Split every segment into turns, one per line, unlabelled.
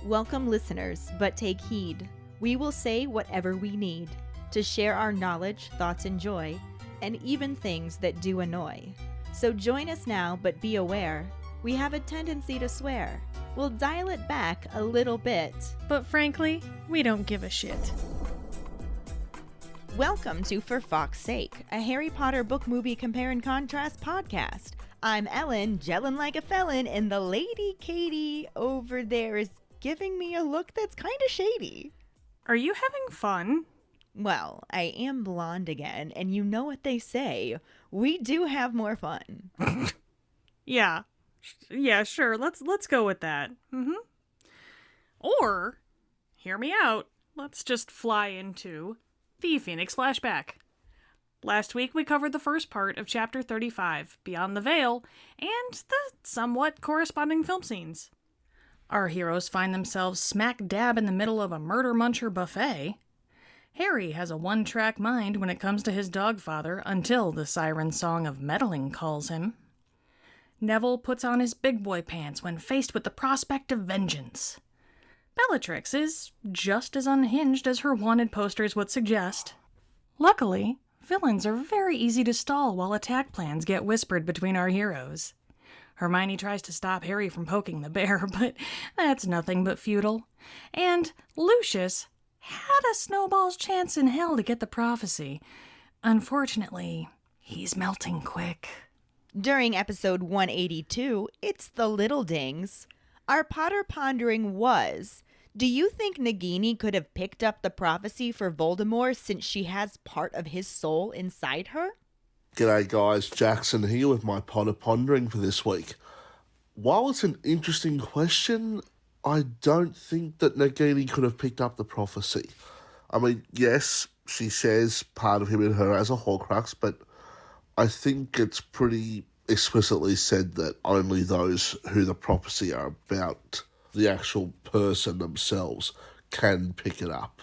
Welcome, listeners, but take heed. We will say whatever we need to share our knowledge, thoughts, and joy, and even things that do annoy. So join us now, but be aware, we have a tendency to swear. We'll dial it back a little bit.
But frankly, we don't give a shit.
Welcome to For Fawkes' Sake, a Harry Potter book movie compare and contrast podcast. I'm Ellen, gelling like a felon, and the lady Keighty over there is giving me a look that's kind of shady.
Are you having fun?
Well, I am blonde again, and you know what they say. We do have more fun.
Yeah, sure. Let's go with that. Or, hear me out. Let's just fly into the Phoenix flashback. Last week we covered the first part of Chapter 35, Beyond the Veil, and the somewhat corresponding film scenes. Our heroes find themselves smack dab in the middle of a murder muncher buffet. Harry has a one-track mind when it comes to his dogfather until the siren song of meddling calls him. Neville puts on his big boy pants when faced with the prospect of vengeance. Bellatrix is just as unhinged as her wanted posters would suggest. Luckily, villains are very easy to stall while attack plans get whispered between our heroes. Hermione tries to stop Harry from poking the bear, but that's nothing but futile. And Lucius had a snowball's chance in hell to get the prophecy. Unfortunately, he's melting quick.
During episode 182, It's the Little Dings, our Potter pondering was, do you think Nagini could have picked up the prophecy for Voldemort since she has part of his soul inside her?
G'day guys, Jackson here with my Potter pondering for this week. While it's an interesting question, I don't think that Nagini could have picked up the prophecy. I mean, yes, she shares part of him in her as a Horcrux, but I think it's pretty explicitly said that only those who the prophecy are about, the actual person themselves, can pick it up.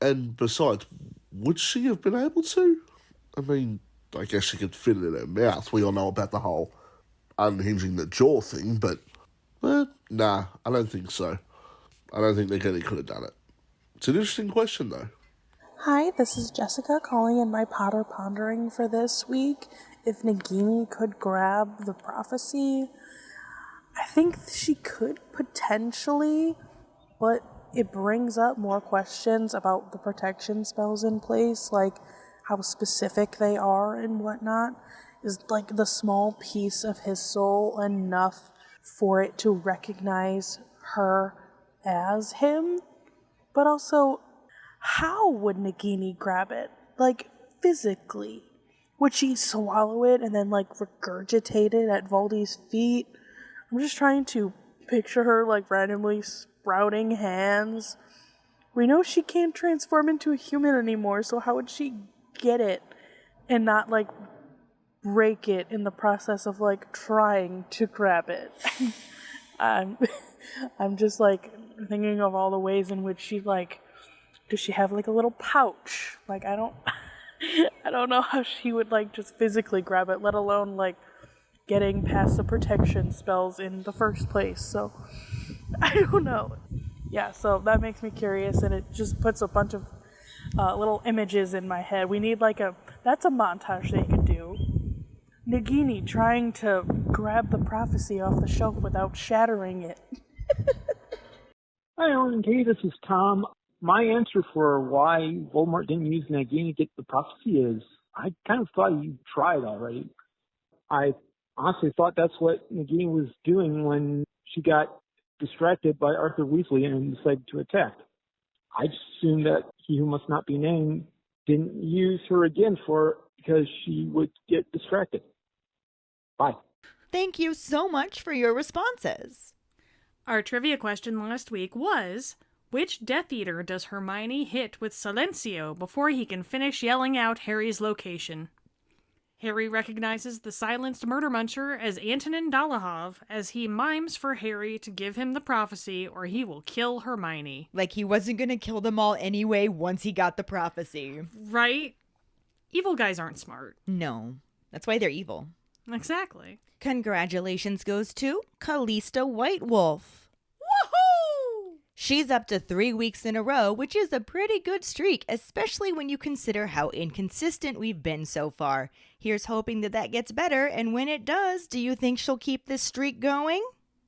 And besides, would she have been able to? I mean, I guess she could fit it in her mouth. We all know about the whole unhinging the jaw thing, but nah, I don't think so. I don't think Nagini could have done it. It's an interesting question, though.
Hi, this is Jessica calling in my Potter pondering for this week. If Nagini could grab the prophecy, I think she could potentially, but it brings up more questions about the protection spells in place, like how specific they are and whatnot. Is like the small piece of his soul enough for it to recognize her as him? But also, how would Nagini grab it? Like, physically? Would she swallow it and then, like, regurgitate it at Voldy's feet? I'm just trying to picture her, like, randomly sprouting hands. We know she can't transform into a human anymore, so how would she get it and not, like, break it in the process of, like, trying to grab it? I'm just, like, thinking of all the ways in which she, like, does she have, like, a little pouch? Like, I don't know how she would, like, just physically grab it, let alone, like, getting past the protection spells in the first place. So, I don't know. Yeah, so that makes me curious, and it just puts a bunch of little images in my head. We need, like, that's a montage that you could do. Nagini trying to grab the prophecy off the shelf without shattering it.
Hi, Ellen and Keighty, this is Tom. My answer for why Voldemort didn't use Nagini to get the prophecy is, I kind of thought he tried already. I honestly thought that's what Nagini was doing when she got distracted by Arthur Weasley and decided to attack. I just assumed that he who must not be named didn't use her again because she would get distracted. Bye.
Thank you so much for your responses.
Our trivia question last week was, which Death Eater does Hermione hit with Silencio before he can finish yelling out Harry's location? Harry recognizes the silenced murder muncher as Antonin Dolohov as he mimes for Harry to give him the prophecy or he will kill Hermione.
Like he wasn't going to kill them all anyway once he got the prophecy.
Right? Evil guys aren't smart.
No, that's why they're evil.
Exactly.
Congratulations goes to Callista Whitewolf.
Woohoo!
She's up to 3 weeks in a row, which is a pretty good streak, especially when you consider how inconsistent we've been so far. Here's hoping that gets better, and when it does, do you think she'll keep this streak going?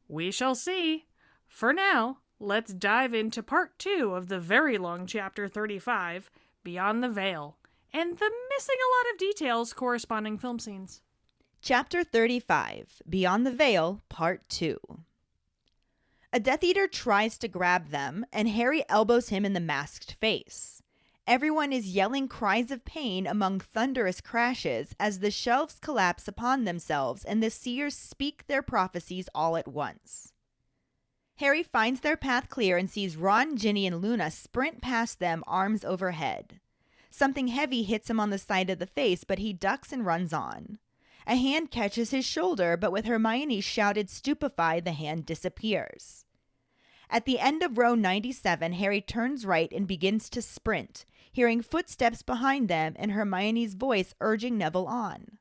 We shall see. For now, let's dive into part 2 of the very long chapter 35, Beyond the Veil, and the missing a lot of details corresponding film scenes.
Chapter 35, Beyond the Veil, Part 2. A Death Eater tries to grab them, and Harry elbows him in the masked face. Everyone is yelling cries of pain among thunderous crashes as the shelves collapse upon themselves and the seers speak their prophecies all at once. Harry finds their path clear and sees Ron, Ginny, and Luna sprint past them, arms overhead. Something heavy hits him on the side of the face, but he ducks and runs on. A hand catches his shoulder, but with Hermione's shouted "Stupefy," the hand disappears. At the end of row 97, Harry turns right and begins to sprint, hearing footsteps behind them and Hermione's voice urging Neville on.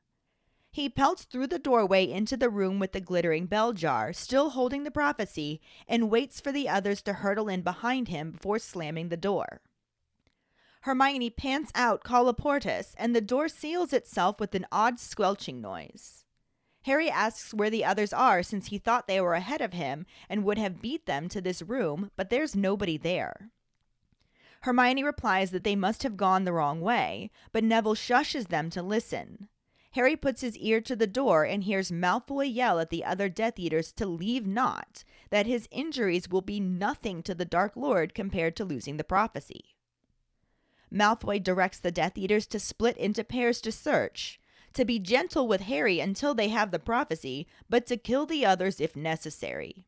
He pelts through the doorway into the room with the glittering bell jar, still holding the prophecy, and waits for the others to hurtle in behind him before slamming the door. Hermione pants out colloportus, and the door seals itself with an odd squelching noise. Harry asks where the others are since he thought they were ahead of him and would have beat them to this room, but there's nobody there. Hermione replies that they must have gone the wrong way, but Neville shushes them to listen. Harry puts his ear to the door and hears Malfoy yell at the other Death Eaters to leave not, that his injuries will be nothing to the Dark Lord compared to losing the prophecy. Malfoy directs the Death Eaters to split into pairs to search, to be gentle with Harry until they have the prophecy, but to kill the others if necessary.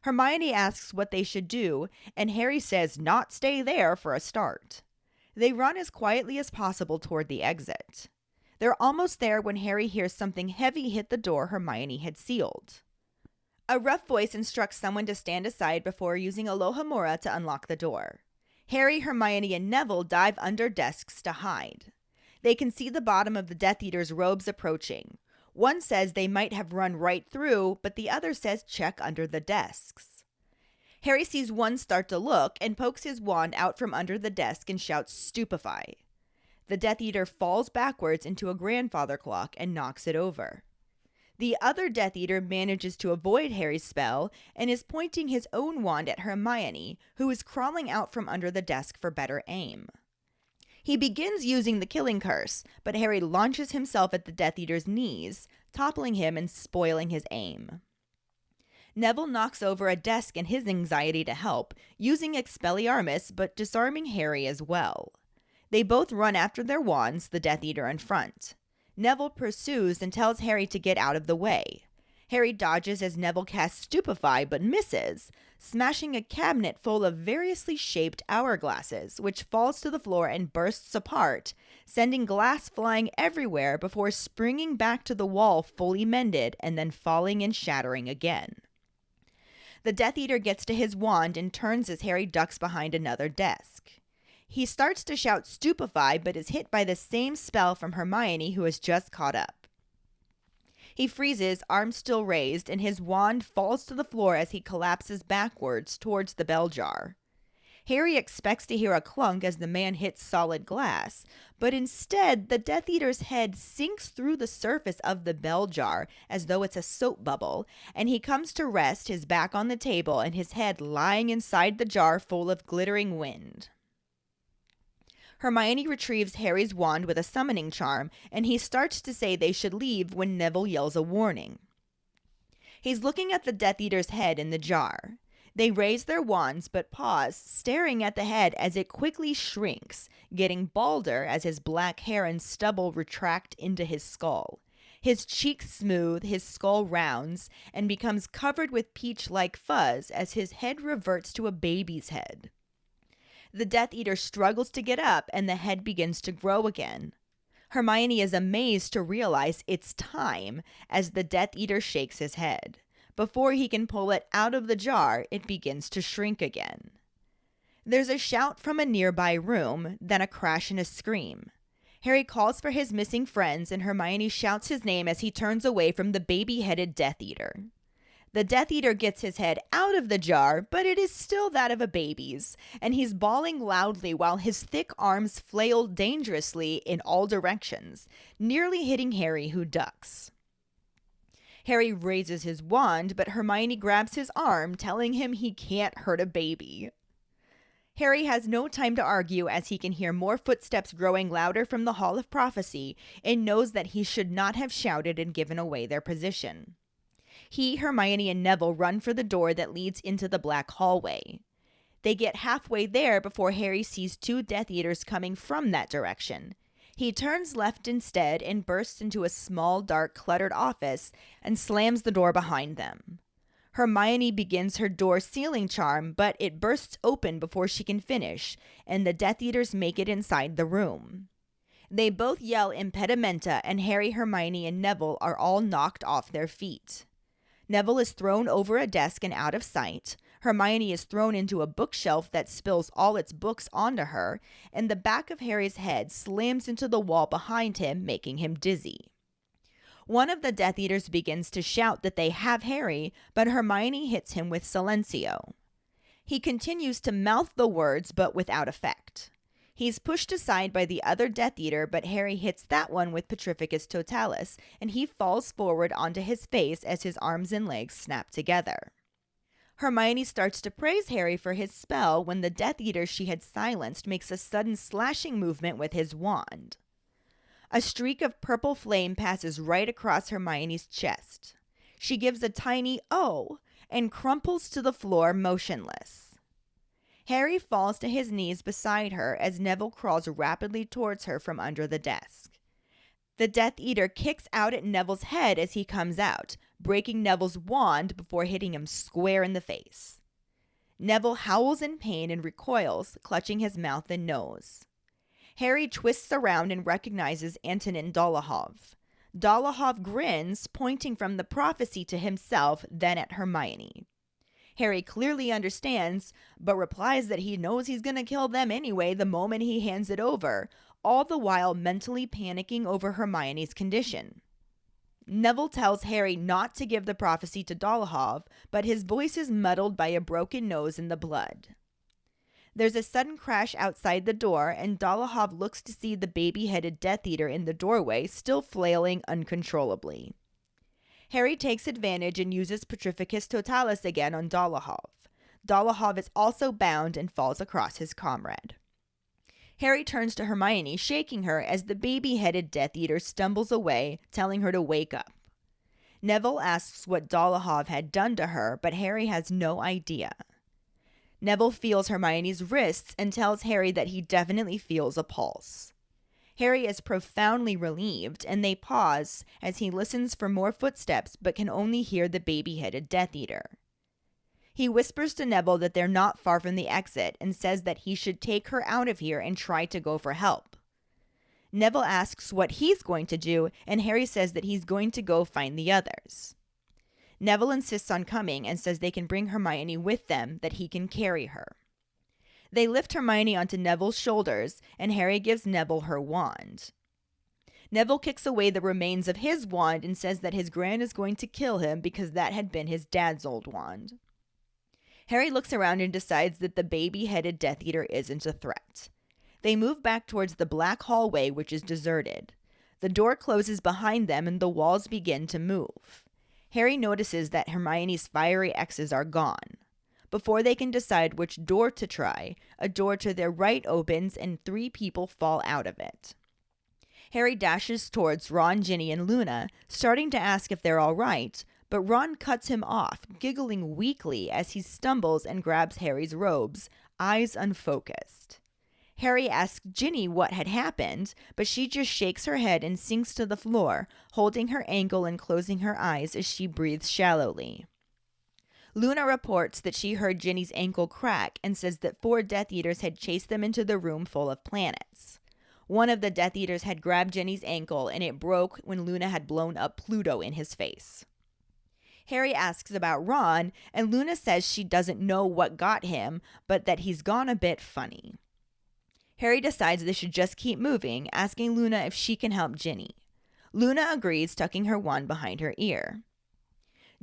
Hermione asks what they should do, and Harry says not stay there for a start. They run as quietly as possible toward the exit. They're almost there when Harry hears something heavy hit the door Hermione had sealed. A rough voice instructs someone to stand aside before using Alohomora to unlock the door. Harry, Hermione, and Neville dive under desks to hide. They can see the bottom of the Death Eater's robes approaching. One says they might have run right through, but the other says check under the desks. Harry sees one start to look and pokes his wand out from under the desk and shouts "Stupefy." The Death Eater falls backwards into a grandfather clock and knocks it over. The other Death Eater manages to avoid Harry's spell and is pointing his own wand at Hermione, who is crawling out from under the desk for better aim. He begins using the killing curse, but Harry launches himself at the Death Eater's knees, toppling him and spoiling his aim. Neville knocks over a desk in his anxiety to help, using Expelliarmus but disarming Harry as well. They both run after their wands, the Death Eater in front. Neville pursues and tells Harry to get out of the way. Harry dodges as Neville casts Stupefy but misses, smashing a cabinet full of variously shaped hourglasses, which falls to the floor and bursts apart, sending glass flying everywhere before springing back to the wall fully mended and then falling and shattering again. The Death Eater gets to his wand and turns as Harry ducks behind another desk. He starts to shout "Stupefy," but is hit by the same spell from Hermione, who has just caught up. He freezes, arms still raised, and his wand falls to the floor as he collapses backwards towards the bell jar. Harry expects to hear a clunk as the man hits solid glass, but instead the Death Eater's head sinks through the surface of the bell jar as though it's a soap bubble, and he comes to rest, his back on the table and his head lying inside the jar full of glittering wind. Hermione retrieves Harry's wand with a summoning charm, and he starts to say they should leave when Neville yells a warning. He's looking at the Death Eater's head in the jar. They raise their wands but pause, staring at the head as it quickly shrinks, getting balder as his black hair and stubble retract into his skull. His cheeks smooth, his skull rounds, and becomes covered with peach-like fuzz as his head reverts to a baby's head. The Death Eater struggles to get up, and the head begins to grow again. Hermione is amazed to realize it's time as the Death Eater shakes his head. Before he can pull it out of the jar, it begins to shrink again. There's a shout from a nearby room, then a crash and a scream. Harry calls for his missing friends, and Hermione shouts his name as he turns away from the baby-headed Death Eater. The Death Eater gets his head out of the jar, but it is still that of a baby's, and he's bawling loudly while his thick arms flail dangerously in all directions, nearly hitting Harry, who ducks. Harry raises his wand, but Hermione grabs his arm, telling him he can't hurt a baby. Harry has no time to argue as he can hear more footsteps growing louder from the Hall of Prophecy and knows that he should not have shouted and given away their position. He, Hermione, and Neville run for the door that leads into the black hallway. They get halfway there before Harry sees 2 Death Eaters coming from that direction. He turns left instead and bursts into a small, dark, cluttered office and slams the door behind them. Hermione begins her door sealing charm, but it bursts open before she can finish, and the Death Eaters make it inside the room. They both yell impedimenta, and Harry, Hermione, and Neville are all knocked off their feet. Neville is thrown over a desk and out of sight. Hermione is thrown into a bookshelf that spills all its books onto her, and the back of Harry's head slams into the wall behind him, making him dizzy. One of the Death Eaters begins to shout that they have Harry, but Hermione hits him with Silencio. He continues to mouth the words, but without effect. He's pushed aside by the other Death Eater, but Harry hits that one with Petrificus Totalis, and he falls forward onto his face as his arms and legs snap together. Hermione starts to praise Harry for his spell when the Death Eater she had silenced makes a sudden slashing movement with his wand. A streak of purple flame passes right across Hermione's chest. She gives a tiny "oh" and crumples to the floor motionless. Harry falls to his knees beside her as Neville crawls rapidly towards her from under the desk. The Death Eater kicks out at Neville's head as he comes out, breaking Neville's wand before hitting him square in the face. Neville howls in pain and recoils, clutching his mouth and nose. Harry twists around and recognizes Antonin Dolohov. Dolohov grins, pointing from the prophecy to himself, then at Hermione. Harry clearly understands, but replies that he knows he's going to kill them anyway the moment he hands it over, all the while mentally panicking over Hermione's condition. Neville tells Harry not to give the prophecy to Dolohov, but his voice is muddled by a broken nose and the blood. There's a sudden crash outside the door, and Dolohov looks to see the baby-headed Death Eater in the doorway, still flailing uncontrollably. Harry takes advantage and uses Petrificus Totalis again on Dolohov. Dolohov is also bound and falls across his comrade. Harry turns to Hermione, shaking her as the baby-headed Death Eater stumbles away, telling her to wake up. Neville asks what Dolohov had done to her, but Harry has no idea. Neville feels Hermione's wrists and tells Harry that he definitely feels a pulse. Harry is profoundly relieved, and they pause as he listens for more footsteps but can only hear the baby-headed Death Eater. He whispers to Neville that they're not far from the exit and says that he should take her out of here and try to go for help. Neville asks what he's going to do, and Harry says that he's going to go find the others. Neville insists on coming and says they can bring Hermione with them, that he can carry her. They lift Hermione onto Neville's shoulders, and Harry gives Neville her wand. Neville kicks away the remains of his wand and says that his gran is going to kill him because that had been his dad's old wand. Harry looks around and decides that the baby-headed Death Eater isn't a threat. They move back towards the black hallway, which is deserted. The door closes behind them and the walls begin to move. Harry notices that Hermione's fiery X's are gone. Before they can decide which door to try, a door to their right opens and 3 people fall out of it. Harry dashes towards Ron, Ginny, and Luna, starting to ask if they're all right, but Ron cuts him off, giggling weakly as he stumbles and grabs Harry's robes, eyes unfocused. Harry asks Ginny what had happened, but she just shakes her head and sinks to the floor, holding her ankle and closing her eyes as she breathes shallowly. Luna reports that she heard Ginny's ankle crack and says that 4 Death Eaters had chased them into the room full of planets. One of the Death Eaters had grabbed Ginny's ankle and it broke when Luna had blown up Pluto in his face. Harry asks about Ron, and Luna says she doesn't know what got him, but that he's gone a bit funny. Harry decides they should just keep moving, asking Luna if she can help Ginny. Luna agrees, tucking her wand behind her ear.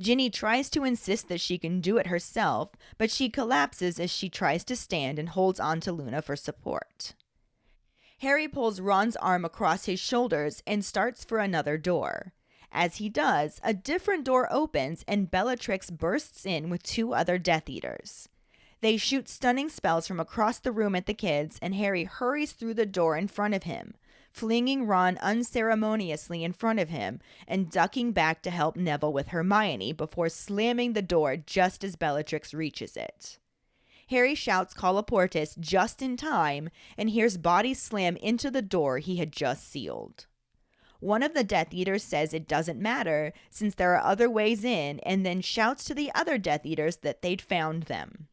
Ginny tries to insist that she can do it herself, but she collapses as she tries to stand and holds on to Luna for support. Harry pulls Ron's arm across his shoulders and starts for another door. As he does, a different door opens and Bellatrix bursts in with 2 other Death Eaters. They shoot stunning spells from across the room at the kids, and Harry hurries through the door in front of him, flinging Ron unceremoniously in front of him and ducking back to help Neville with Hermione before slamming the door just as Bellatrix reaches it. Harry shouts Colloportus just in time and hears bodies slam into the door he had just sealed. One of the Death Eaters says it doesn't matter since there are other ways in, and then shouts to the other Death Eaters that they'd found them.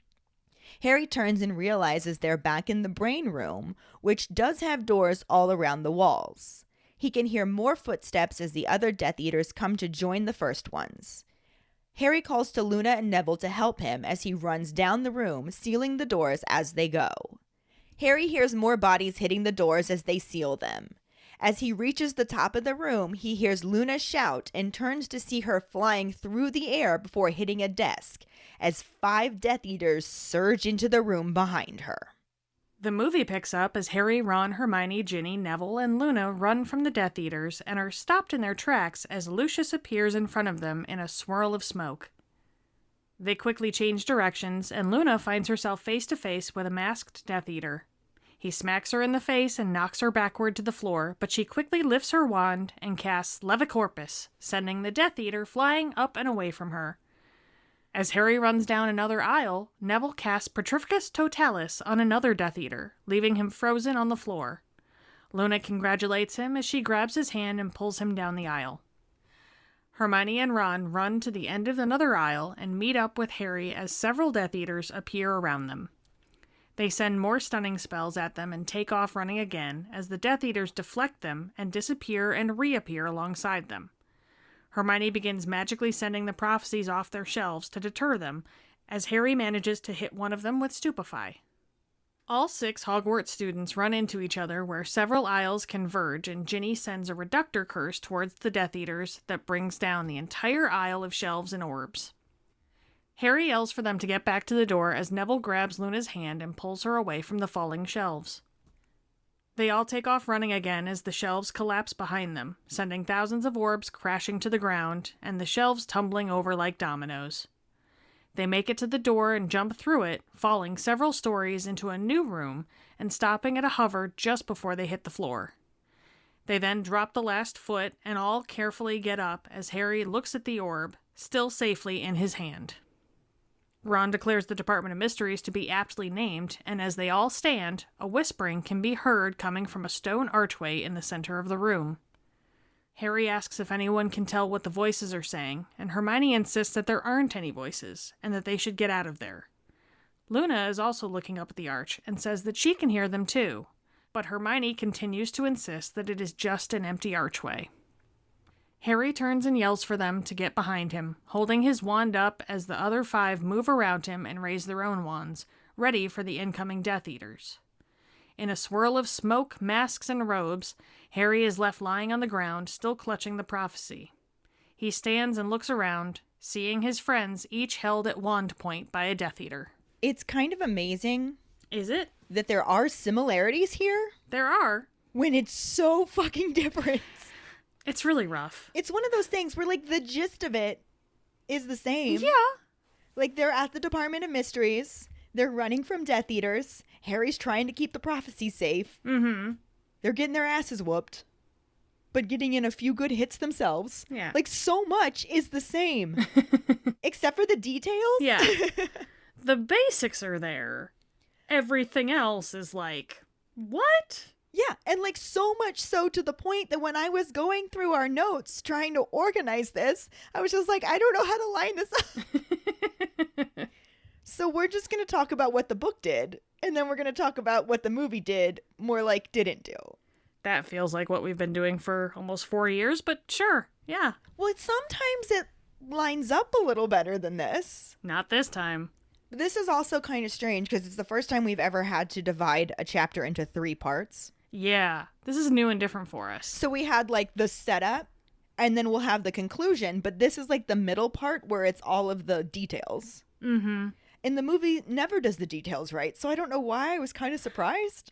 Harry turns and realizes they're back in the brain room, which does have doors all around the walls. He can hear more footsteps as the other Death Eaters come to join the first ones. Harry calls to Luna and Neville to help him as he runs down the room, sealing the doors as they go. Harry hears more bodies hitting the doors as they seal them. As he reaches the top of the room, he hears Luna shout and turns to see her flying through the air before hitting a desk, as 5 Death Eaters surge into the room behind her.
The movie picks up as Harry, Ron, Hermione, Ginny, Neville, and Luna run from the Death Eaters and are stopped in their tracks as Lucius appears in front of them in a swirl of smoke. They quickly change directions, and Luna finds herself face to face with a masked Death Eater. He smacks her in the face and knocks her backward to the floor, but she quickly lifts her wand and casts Levicorpus, sending the Death Eater flying up and away from her. As Harry runs down another aisle, Neville casts Petrificus Totalis on another Death Eater, leaving him frozen on the floor. Luna congratulates him as she grabs his hand and pulls him down the aisle. Hermione and Ron run to the end of another aisle and meet up with Harry as several Death Eaters appear around them. They send more stunning spells at them and take off running again as the Death Eaters deflect them and disappear and reappear alongside them. Hermione begins magically sending the prophecies off their shelves to deter them, as Harry manages to hit one of them with Stupefy. All 6 Hogwarts students run into each other where several aisles converge, and Ginny sends a reductor curse towards the Death Eaters that brings down the entire aisle of shelves and orbs. Harry yells for them to get back to the door as Neville grabs Luna's hand and pulls her away from the falling shelves. They all take off running again as the shelves collapse behind them, sending thousands of orbs crashing to the ground and the shelves tumbling over like dominoes. They make it to the door and jump through it, falling several stories into a new room and stopping at a hover just before they hit the floor. They then drop the last foot and all carefully get up as Harry looks at the orb, still safely in his hand. Ron declares the Department of Mysteries to be aptly named, and as they all stand, a whispering can be heard coming from a stone archway in the center of the room. Harry asks if anyone can tell what the voices are saying, and Hermione insists that there aren't any voices, and that they should get out of there. Luna is also looking up at the arch, and says that she can hear them too, but Hermione continues to insist that it is just an empty archway. Harry turns and yells for them to get behind him, holding his wand up as the other 5 move around him and raise their own wands, ready for the incoming Death Eaters. In a swirl of smoke, masks, and robes, Harry is left lying on the ground, still clutching the prophecy. He stands and looks around, seeing his friends each held at wand point by a Death Eater.
It's kind of amazing.
Is it?
That there are similarities here?
There are.
When it's so fucking different.
It's really rough.
It's one of those things where, like, the gist of it is the same.
Yeah.
Like, they're at the Department of Mysteries. They're running from Death Eaters. Harry's trying to keep the prophecy safe.
Mm-hmm.
They're getting their asses whooped, but getting in a few good hits themselves.
Yeah.
Like, so much is the same. Except for the details.
Yeah. The basics are there. Everything else is like, what?
Yeah, and like so much so to the point that when I was going through our notes trying to organize this, I was just like, I don't know how to line this up. So we're just going to talk about what the book did, and then we're going to talk about what the movie did, more like didn't do.
That feels like what we've been doing for almost 4 years, but sure, yeah.
Well, sometimes it lines up a little better than this.
Not this time.
This is also kind of strange because it's the first time we've ever had to divide a chapter into 3 parts.
Yeah, this is new and different for us.
So we had like the setup, And then we'll have the conclusion, but this is like the middle part where it's all of the details.
Mm-hmm.
And the movie never does the details right, so I don't know why I was kind of surprised.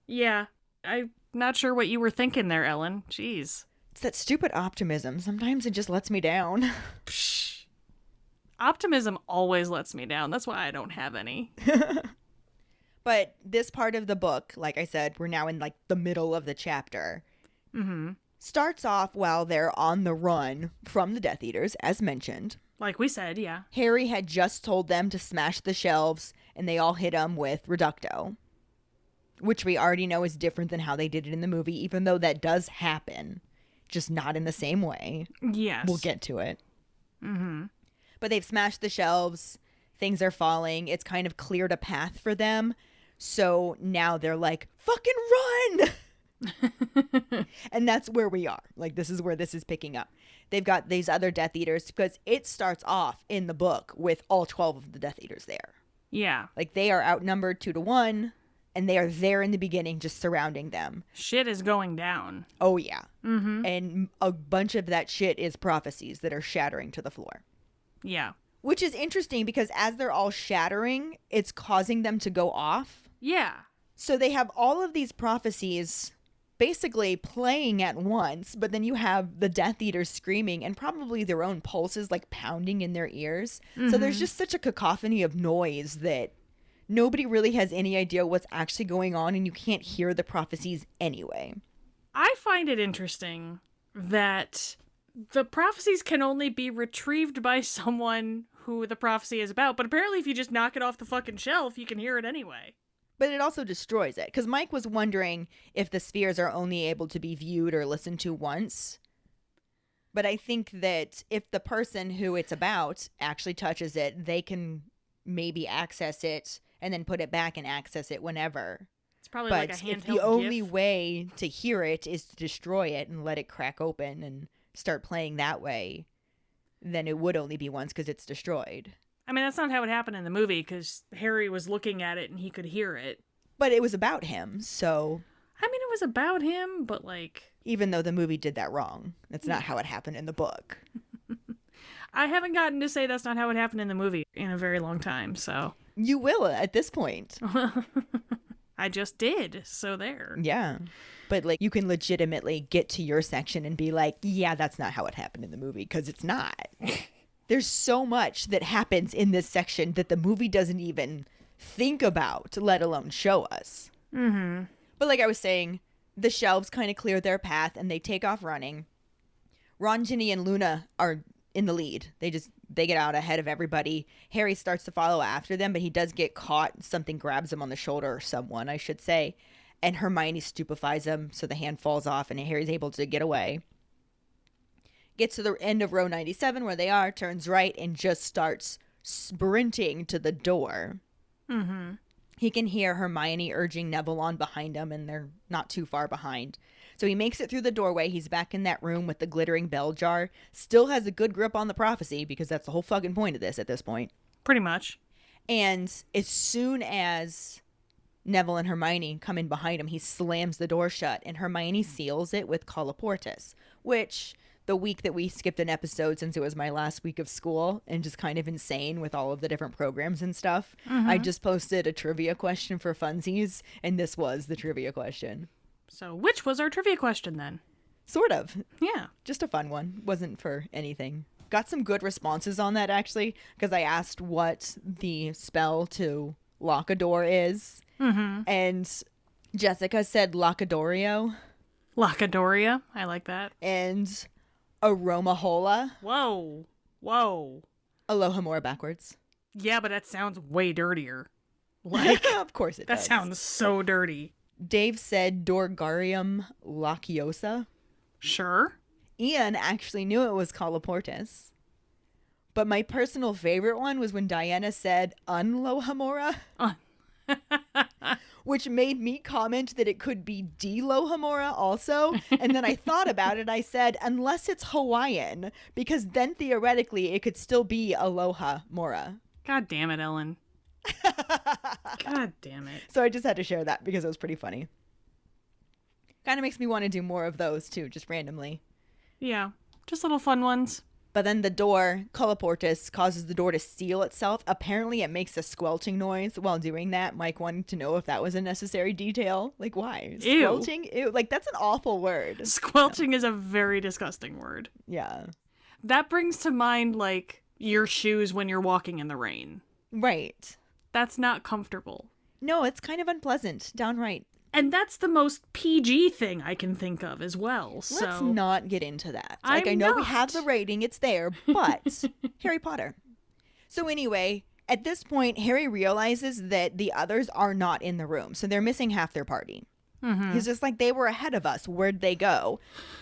Yeah, I'm not sure what you were thinking there, Ellen. Jeez.
It's that stupid optimism. Sometimes it just lets me down.
Psh. Optimism always lets me down. That's why I don't have any.
But this part of the book, like I said, we're now in like the middle of the chapter.
Mm-hmm.
Starts off while they're on the run from the Death Eaters, as mentioned.
Like we said, yeah.
Harry had just told them to smash the shelves, and they all hit him with Reducto, which we already know is different than how they did it in the movie, even though that does happen, just not in the same way.
Yes.
We'll get to it.
Mm-hmm.
But they've smashed the shelves. Things are falling. It's kind of cleared a path for them. So now they're like, fucking run! And that's where we are. Like, this is where this is picking up. They've got these other Death Eaters because it starts off in the book with all 12 of the Death Eaters there.
Yeah.
Like, they are outnumbered 2-1, and they are there in the beginning just surrounding them.
Shit is going down.
Oh, yeah.
Mm-hmm.
And a bunch of that shit is prophecies that are shattering to the floor.
Yeah.
Which is interesting because as they're all shattering, it's causing them to go off.
Yeah.
So they have all of these prophecies basically playing at once, but then you have the Death Eaters screaming and probably their own pulses like pounding in their ears.
Mm-hmm.
So there's just such a cacophony of noise that nobody really has any idea what's actually going on, and you can't hear the prophecies anyway.
I find it interesting that the prophecies can only be retrieved by someone who the prophecy is about, but apparently if you just knock it off the fucking shelf, you can hear it anyway.
But it also destroys it, because Mike was wondering if the spheres are only able to be viewed or listened to once. But I think that if the person who it's about actually touches it, they can maybe access it and then put it back and access it whenever.
It's probably
But
like a handheld
if the only
GIF.
way to hear it is to destroy it and let it crack open and start playing that way, then it would only be once because it's destroyed.
I mean, that's not how it happened in the movie, because Harry was looking at it and he could hear it.
But it was about him, so
I mean, it was about him, but like...
even though the movie did that wrong, that's not how it happened in the book.
I haven't gotten to say that's not how it happened in the movie in a very long time, so...
You will at this point.
I just did, so there.
Yeah. But like you can legitimately get to your section and be like, yeah, that's not how it happened in the movie, because it's not. There's so much that happens in this section that the movie doesn't even think about, let alone show us.
Mm-hmm.
But like I was saying, the shelves kind of clear their path and they take off running. Ron, Ginny, and Luna are in the lead. They get out ahead of everybody. Harry starts to follow after them, but he does get caught. Something grabs him on the shoulder, or someone, I should say. And Hermione stupefies him, so the hand falls off and Harry's able to get away. Gets to the end of row 97 where they are, turns right, and just starts sprinting to the door.
Mm-hmm.
He can hear Hermione urging Neville on behind him, and they're not too far behind. So he makes it through the doorway. He's back in that room with the glittering bell jar. Still has a good grip on the prophecy, because that's the whole fucking point of this at this point.
Pretty much.
And as soon as Neville and Hermione come in behind him, he slams the door shut, and Hermione seals it with Colloportus, which... the week that we skipped an episode since it was my last week of school and just kind of insane with all of the different programs and stuff, I just posted a trivia question for funsies, and this was the trivia question.
So which was our trivia question then?
Sort of.
Yeah.
Just a fun one. Wasn't for anything. Got some good responses on that, actually, because I asked what the spell to lock a door is, and Jessica said Locadorio.
Locadoria. I like that.
And Aromahola.
Whoa. Whoa.
Alohomora backwards.
Yeah, but that sounds way dirtier. Like,
Of course it
that
does.
sounds so dirty.
Dave said Dorgarium Laciosa.
Sure.
Ian actually knew it was Colloportus. But my personal favorite one was when Diana said Unlohamora. Which made me comment that it could be Delohamora also. And then I thought about it. I said, unless it's Hawaiian, because then theoretically it could still be Aloha Mora.
God damn it, Ellen. God damn it.
So I just had to share that because it was pretty funny. Kind of makes me want to do more of those too, just randomly.
Yeah, just little fun ones.
But then the door, colloportus, causes the door to seal itself. Apparently, it makes a squelching noise while doing that. Mike wanted to know if that was a necessary detail. Like, why?
Ew.
Squelching? Ew. Like, that's an awful word.
Squelching is a very disgusting word.
Yeah.
That brings to mind, like, your shoes when you're walking in the rain.
Right.
That's not comfortable.
No, it's kind of unpleasant. Downright.
And that's the most PG thing I can think of as well. So
Let's not get into that. Like, I know we have the rating, it's there, but Harry Potter. So anyway, at this point, Harry realizes that the others are not in the room, so they're missing half their party. Mm-hmm. He's just like, they were ahead of us. Where'd they go?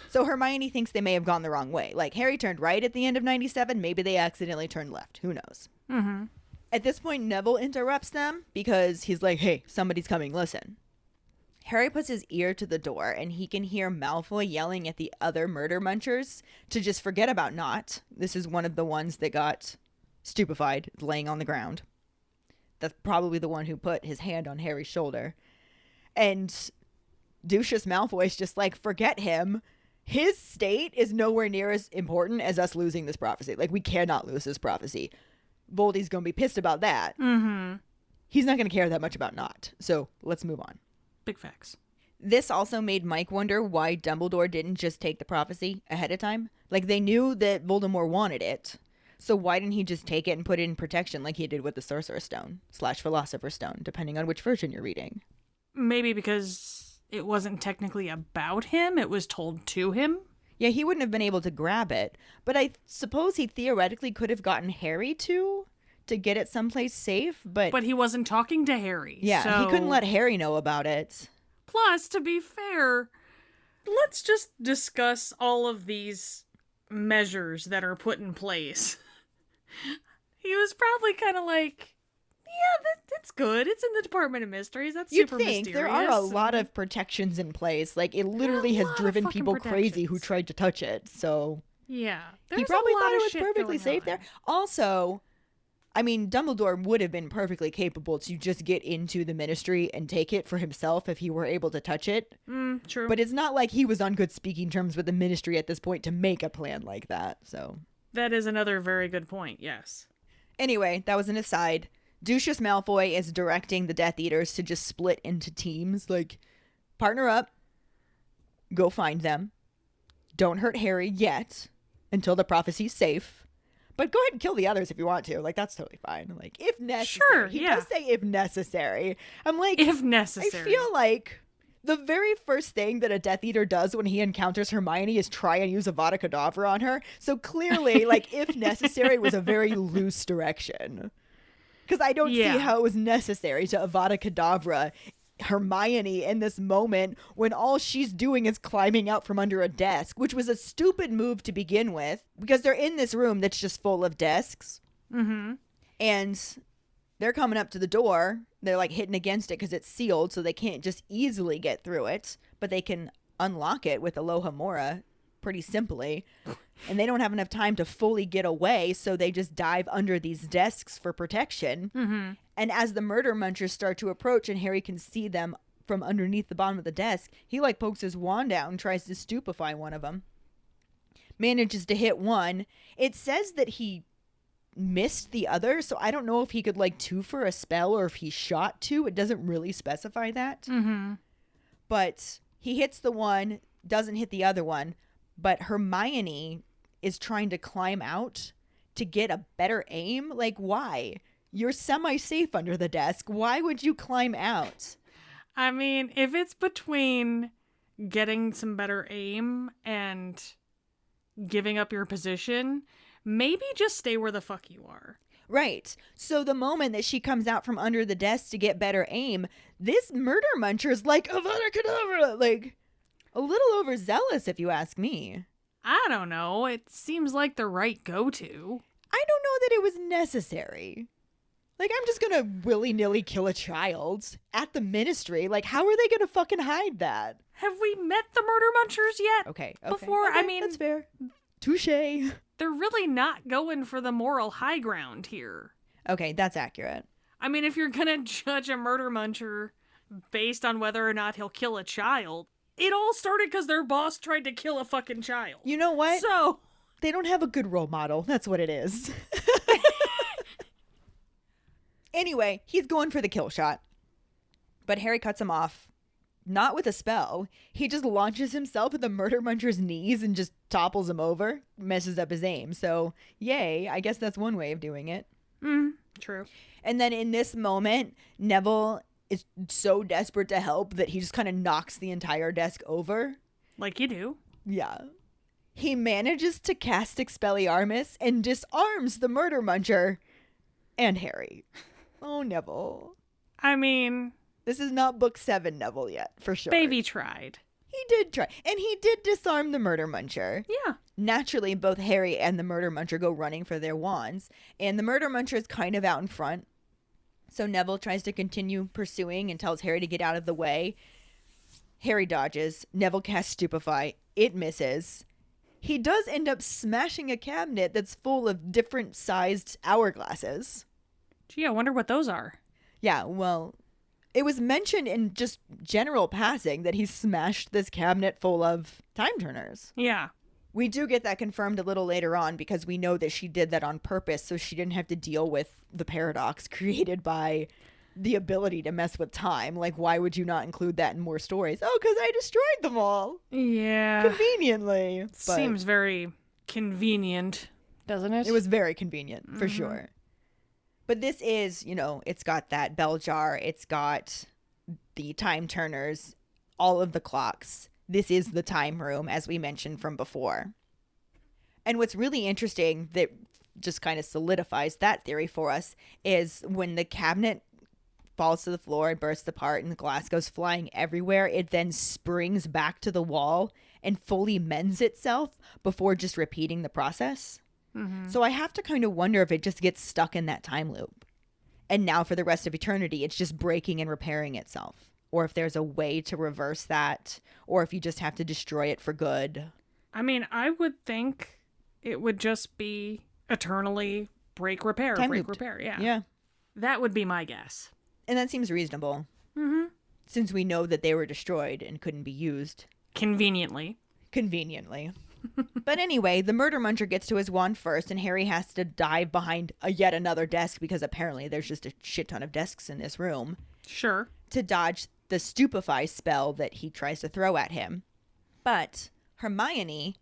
So Hermione thinks they may have gone the wrong way. Like, Harry turned right at the end of 97. Maybe they accidentally turned left. Who knows?
Mm-hmm.
At this point, Neville interrupts them because he's like, hey, somebody's coming. Listen. Harry puts his ear to the door, and he can hear Malfoy yelling at the other murder munchers to just forget about Nott. This is one of the ones that got stupefied, laying on the ground. That's probably the one who put his hand on Harry's shoulder. And Lucius Malfoy's just like, forget him. His state is nowhere near as important as us losing this prophecy. Like, we cannot lose this prophecy. Voldy's going to be pissed about that.
Mm-hmm.
He's not going to care that much about Nott. So let's move on.
Big facts.
This also made Mike wonder why Dumbledore didn't just take the prophecy ahead of time. Like, they knew that Voldemort wanted it. So why didn't he just take it and put it in protection like he did with the Sorcerer's Stone / Philosopher's Stone, depending on which version you're reading?
Maybe because it wasn't technically about him. It was told to him.
Yeah, he wouldn't have been able to grab it. But I suppose he theoretically could have gotten Harry to get it someplace safe. But
he wasn't talking to Harry.
Yeah,
so...
he couldn't let Harry know about it.
Plus, to be fair, let's just discuss all of these measures that are put in place. He was probably kind of like, yeah, that's good. It's in the Department of Mysteries. That's
You'd
super
think
mysterious.
there are a lot of protections in place. Like, it literally has driven people crazy who tried to touch it. So
yeah,
he probably thought it was perfectly safe there. Also, I mean, Dumbledore would have been perfectly capable to just get into the Ministry and take it for himself if he were able to touch it.
True.
But it's not like he was on good speaking terms with the Ministry at this point to make a plan like that. So
that is another very good point, yes.
Anyway, that was an aside. Lucius Malfoy is directing the Death Eaters to just split into teams. Like, partner up. Go find them. Don't hurt Harry yet until the prophecy's safe. But go ahead and kill the others if you want to. Like, that's totally fine. Like, if necessary.
Sure,
he
yeah.
does say if necessary. I'm like,
if necessary.
I feel like the very first thing that a Death Eater does when he encounters Hermione is try and use Avada Kedavra on her. So clearly, like, if necessary was a very loose direction. Because I don't see how it was necessary to Avada Kedavra Hermione in this moment when all she's doing is climbing out from under a desk, which was a stupid move to begin with because they're in this room that's just full of desks.
Mm-hmm.
And they're coming up to the door. They're like hitting against it because it's sealed, so they can't just easily get through it, but they can unlock it with Aloha Mora pretty simply. And they don't have enough time to fully get away, so they just dive under these desks for protection.
Mm-hmm.
And as the murder munchers start to approach and Harry can see them from underneath the bottom of the desk, he like pokes his wand out and tries to stupefy one of them. Manages to hit one. It says that he missed the other, so I don't know if he could like two for a spell or if he shot two. It doesn't really specify that.
Mm-hmm.
But he hits the one, doesn't hit the other one. But Hermione is trying to climb out to get a better aim. Like, why? You're semi-safe under the desk. Why would you climb out?
I mean, if it's between getting some better aim and giving up your position, maybe just stay where the fuck you are.
Right. So the moment that she comes out from under the desk to get better aim, this murder muncher's like, Avada Kedavra! Like, a little overzealous if you ask me.
I don't know. It seems like the right go-to.
I don't know that it was necessary. Like, I'm just gonna willy-nilly kill a child at the Ministry. Like, how are they gonna fucking hide that?
Have we met the murder munchers yet?
Okay.
Before,
okay,
I mean...
That's fair. Touché.
They're really not going for the moral high ground here.
Okay, that's accurate.
I mean, if you're gonna judge a murder muncher based on whether or not he'll kill a child... It all started because their boss tried to kill a fucking child.
You know what?
So
They don't have a good role model. That's what it is. Anyway, he's going for the kill shot. But Harry cuts him off. Not with a spell. He just launches himself at the murder muncher's knees and just topples him over. Messes up his aim. So, yay. I guess that's one way of doing it.
True.
And then in this moment, Neville is so desperate to help that he just kind of knocks the entire desk over.
Like you do.
Yeah. He manages to cast Expelliarmus and disarms the murder muncher and Harry. Oh, Neville.
I mean,
This is not book 7 Neville yet, for sure.
baby tried.
He did try. And he did disarm the murder muncher.
Yeah.
Naturally, both Harry and the murder muncher go running for their wands. And the murder muncher is kind of out in front. So Neville tries to continue pursuing and tells Harry to get out of the way. Harry dodges. Neville casts Stupefy. It misses. He does end up smashing a cabinet that's full of different sized hourglasses.
Gee, I wonder what those are.
Yeah, well, it was mentioned in just general passing that he smashed this cabinet full of time turners.
Yeah.
We do get that confirmed a little later on because we know that she did that on purpose so she didn't have to deal with the paradox created by the ability to mess with time. Like, why would you not include that in more stories? Oh, because I destroyed them all.
Yeah.
Conveniently. But
Seems very convenient, doesn't it?
it was very convenient, for sure. But this is, it's got that bell jar. It's got the time turners, all of the clocks. This is the time room, as we mentioned from before. And what's really interesting that just kind of solidifies that theory for us is when the cabinet falls to the floor and bursts apart and the glass goes flying everywhere, it then springs back to the wall and fully mends itself before just repeating the process. So I have to kind of wonder if it just gets stuck in that time loop. And now for the rest of eternity, it's just breaking and repairing itself. Or if there's a way to reverse that, or if you just have to destroy it for good.
I mean, I would think it would just be eternally break, repair,
Time
break,
looped.
repair. Yeah.
Yeah.
That would be my guess.
And that seems reasonable. Since we know that they were destroyed and couldn't be used.
Conveniently.
Conveniently. But anyway, the murder muncher gets to his wand first, and Harry has to dive behind yet another desk because apparently there's just a shit ton of desks in this room
Sure.
to dodge the stupefy spell that he tries to throw at him. But Hermione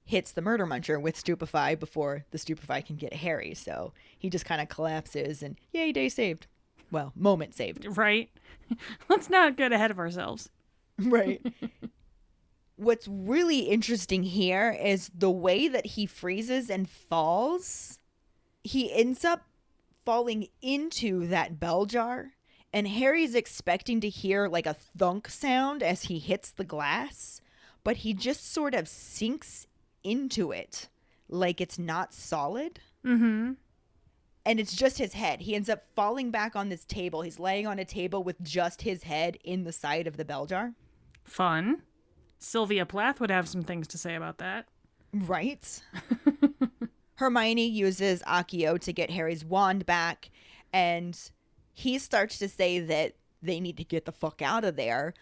hits the murder muncher with stupefy before the stupefy can get Harry, so he just kind of collapses and yay, day saved. Well, moment saved.
Right? Let's not get ahead of ourselves.
Right. What's really interesting here is the way that he freezes and falls. He ends up falling into that bell jar, and Harry's expecting to hear like a thunk sound as he hits the glass, but he just sort of sinks into it like it's not solid. And it's just his head. He ends up falling back on this table. He's laying on a table with just his head in the side of the bell jar.
Fun. Sylvia Plath would have some things to say about that.
Right? Hermione uses Accio to get Harry's wand back, and he starts to say that they need to get the fuck out of there,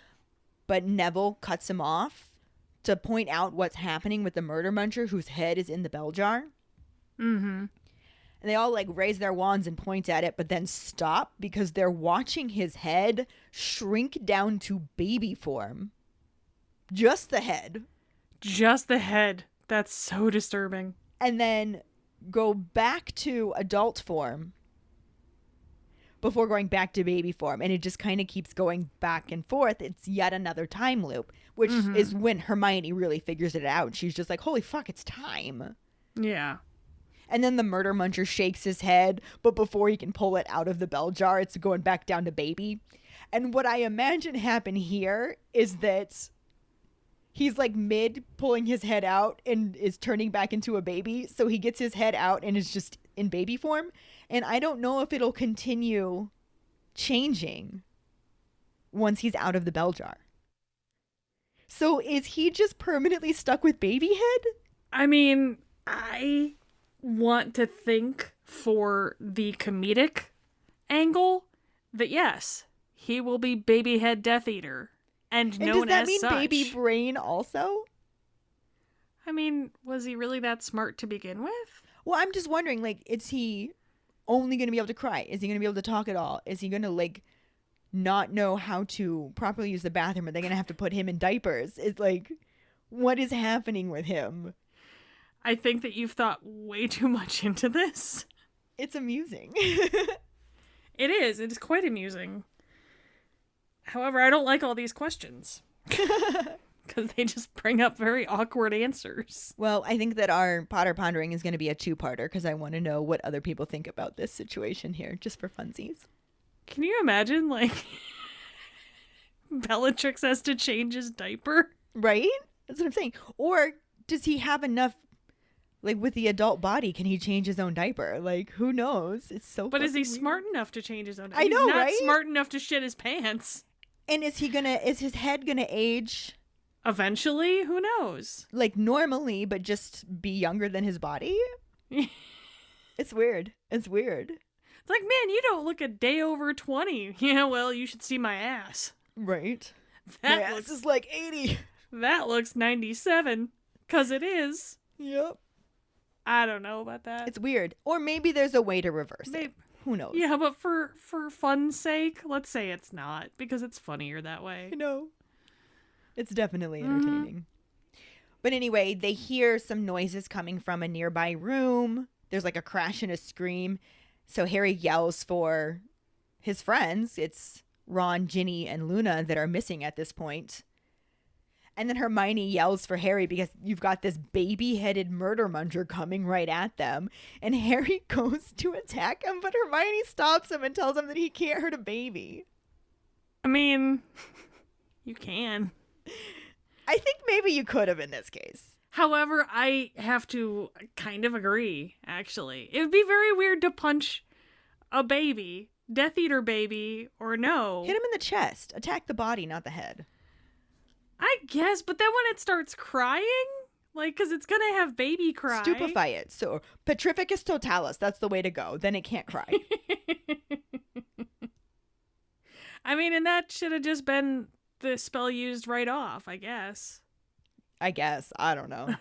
but Neville cuts him off to point out what's happening with the murder muncher whose head is in the bell jar. And they all like raise their wands and point at it, but then stop because they're watching his head shrink down to baby form. Just the head.
Just the head. That's so disturbing.
And then go back to adult form before going back to baby form. And it just kind of keeps going back and forth. It's yet another time loop, which is when Hermione really figures it out. She's just like, holy fuck, it's time.
Yeah.
And then the murder muncher shakes his head, but before he can pull it out of the bell jar, it's going back down to baby. And what I imagine happened here is that he's like mid pulling his head out and is turning back into a baby. So he gets his head out and is just in baby form. And I don't know if it'll continue changing once he's out of the bell jar. So is he just permanently stuck with baby head?
I mean, I want to think for the comedic angle that yes, he will be baby head Death Eater. and
And
known
does that
as
mean
such.
baby brain also?
I mean, was he really that smart to begin with?
Well, I'm just wondering, like, is he only going to be able to cry? Is he going to be able to talk at all? Is he going to, like, not know how to properly use the bathroom? Are they going to have to put him in diapers? It's like, what is happening with him?
I think that you've thought way too much into this.
It's amusing.
It is. It is quite amusing. However, I don't like all these questions. Because they just bring up very awkward answers.
Well, I think that our Potter Pondering is going to be a two-parter because I want to know what other people think about this situation here, just for funsies.
Can you imagine, like, Bellatrix has to change his diaper?
Right? That's what I'm saying. Or does he have enough, like, with the adult body, can he change his own diaper? Like, who knows? It's so
But is he
fucking weird.
smart enough to change his own diaper?
I know,
He's not
right?
smart enough to shit his pants.
And is his head going to age,
Eventually? Who knows?
like, normally, but just be younger than his body? It's weird. It's weird.
It's like, man, you don't look a day over 20. Yeah, well, you should see my ass.
Right.
That
Yeah,
looks
this is like 80.
that looks 97. 'Cause it is.
Yep.
I don't know about that.
It's weird. Or maybe there's a way to reverse it.
Maybe.
Who knows?
Yeah, but for fun's sake, let's say it's not, because it's funnier that way.
I know. It's definitely entertaining. But anyway, they hear some noises coming from a nearby room. There's like a crash and a scream. So Harry yells for his friends. It's Ron, Ginny, and Luna that are missing at this point. And then Hermione yells for Harry because you've got this baby-headed murder muncher coming right at them. And Harry goes to attack him, but Hermione stops him and tells him that he can't hurt a baby.
I mean, you can.
I think maybe you could have in this case.
However, I have to kind of agree, actually. It would be very weird to punch a baby, Death Eater baby, or no.
Hit him in the chest. Attack the body, not the head.
I guess, but then when it starts crying, like, because it's going to have baby cry.
Stupefy it. So, Petrificus totalis. That's the way to go. Then it can't cry.
I mean, and that should have just been the spell used right off, I guess.
I guess. I don't know.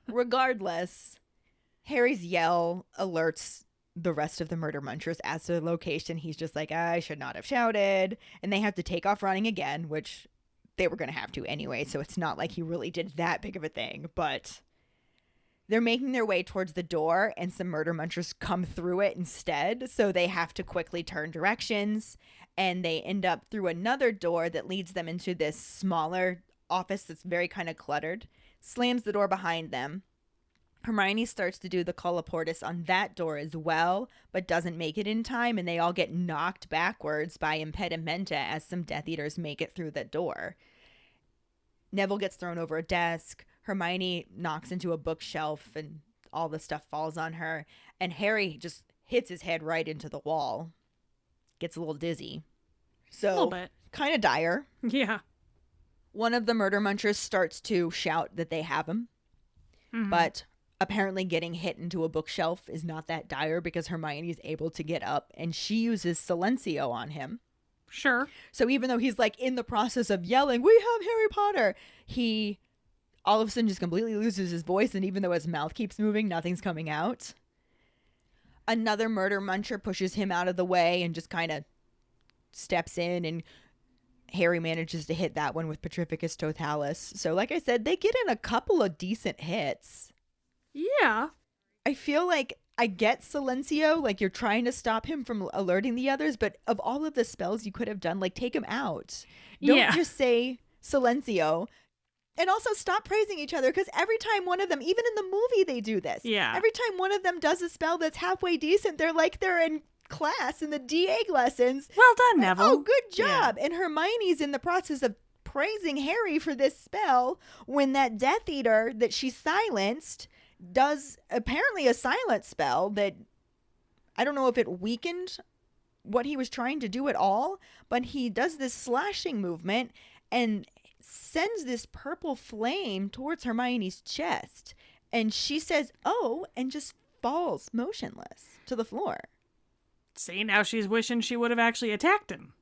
Regardless, Harry's yell alerts the rest of the murder munchers as to the location. He's just like, I should not have shouted. And they have to take off running again, which they were going to have to anyway. So it's not like he really did that big of a thing. But they're making their way towards the door and some murder munchers come through it instead. So they have to quickly turn directions. And they end up through another door that leads them into this smaller office that's very kind of cluttered. Slams the door behind them. Hermione starts to do the colloportus on that door as well, but doesn't make it in time, and they all get knocked backwards by impedimenta as some Death Eaters make it through that door. Neville gets thrown over a desk. Hermione knocks into a bookshelf, and all the stuff falls on her. And Harry just hits his head right into the wall. Gets a little dizzy.
A little
So,
bit.
kind of dire.
Yeah.
One of the murder munchers starts to shout that they have him.
Mhm.
But apparently getting hit into a bookshelf is not that dire because Hermione is able to get up and she uses Silencio on him.
Sure.
So even though he's like in the process of yelling, we have Harry Potter, he all of a sudden just completely loses his voice. And even though his mouth keeps moving, nothing's coming out. Another murder muncher pushes him out of the way and just kind of steps in, and Harry manages to hit that one with Petrificus Totalis. So like I said, they get in a couple of decent hits.
Yeah.
I feel like I get Silencio, like you're trying to stop him from alerting the others, but of all of the spells you could have done, like take him out. Don't
Yeah.
just say Silencio. And also stop praising each other, because every time one of them, even in the movie, they do this.
Yeah.
Every time one of them does a spell that's halfway decent, they're like they're in class in the DA lessons.
Well done, Neville.
Oh, good job. And Hermione's in the process of praising Harry for this spell when that Death Eater that she silenced does apparently a silent spell that I don't know if it weakened what he was trying to do at all, but he does this slashing movement and sends this purple flame towards Hermione's chest. And she says, oh, and just falls motionless to the floor.
See, now she's wishing she would have actually attacked him.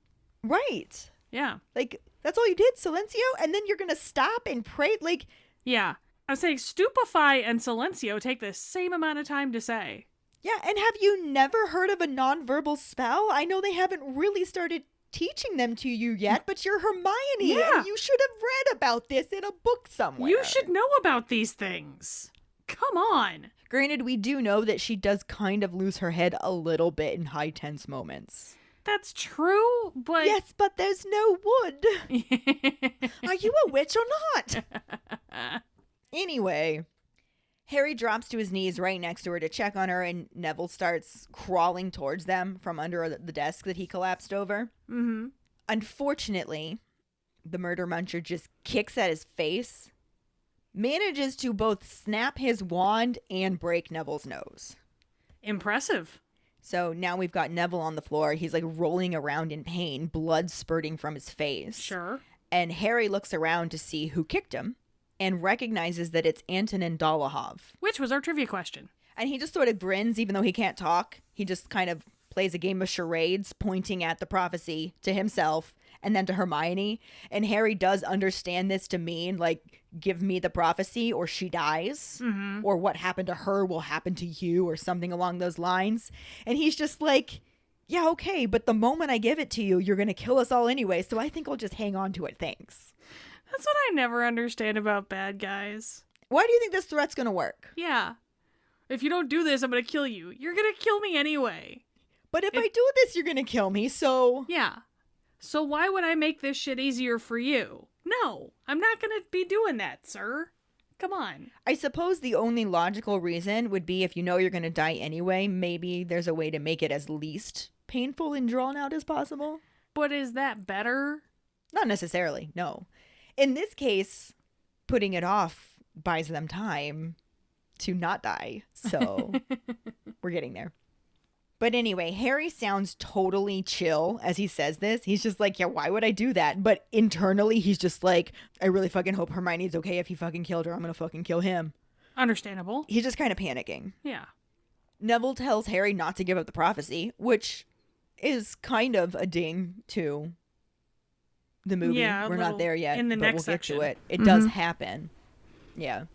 Right.
Yeah.
Like, that's all you did, Silencio? And then you're going to stop and pray? Like,
Yeah. I'm saying stupefy and silencio take the same amount of time to say.
yeah, and have you never heard of a nonverbal spell? I know they haven't really started teaching them to you yet, but you're Hermione,
Yeah.
and you should have read about this in a book somewhere.
You should know about these things. Come on.
Granted, we do know that she does kind of lose her head a little bit in high tense moments.
That's true, but...
Yes, but there's no wood. Are you a witch or not? Anyway, Harry drops to his knees right next to her to check on her, and Neville starts crawling towards them from under the desk that he collapsed over.
Mm-hmm.
Unfortunately, the murder muncher just kicks at his face, manages to both snap his wand and break Neville's nose.
Impressive.
So now we've got Neville on the floor. He's like rolling around in pain, blood spurting from his face.
Sure.
And Harry looks around to see who kicked him and recognizes that it's Antonin Dolohov.
Which was our trivia question.
And he just sort of grins, even though he can't talk. He just kind of plays a game of charades, pointing at the prophecy to himself and then to Hermione. And Harry does understand this to mean, like, give me the prophecy or she dies.
Mm-hmm.
Or what happened to her will happen to you or something along those lines. And he's just like, yeah, okay, but the moment I give it to you, you're going to kill us all anyway. So I think I'll just hang on to it. Thanks.
That's what I never understand about bad guys.
Why do you think this threat's going to work?
Yeah. If you don't do this, I'm going to kill you. You're going to kill me anyway.
But if I do this, you're going to kill me, so...
Yeah. So why would I make this shit easier for you? No, I'm not going to be doing that, sir. Come on.
I suppose the only logical reason would be if you know you're going to die anyway, maybe there's a way to make it as least painful and drawn out as possible.
But is that better?
Not necessarily, no. In this case, putting it off buys them time to not die. So we're getting there. But anyway, Harry sounds totally chill as he says this. He's just like, yeah, why would I do that? But internally, he's just like, I really fucking hope Hermione's okay. If he fucking killed her, I'm going to fucking kill him.
Understandable.
He's just kind of panicking.
Yeah.
Neville tells Harry not to give up the prophecy, which is kind of a ding to the movie.
Yeah,
we're not there yet,
in the
but
next
we'll get
section.
to it. It does happen. Yeah.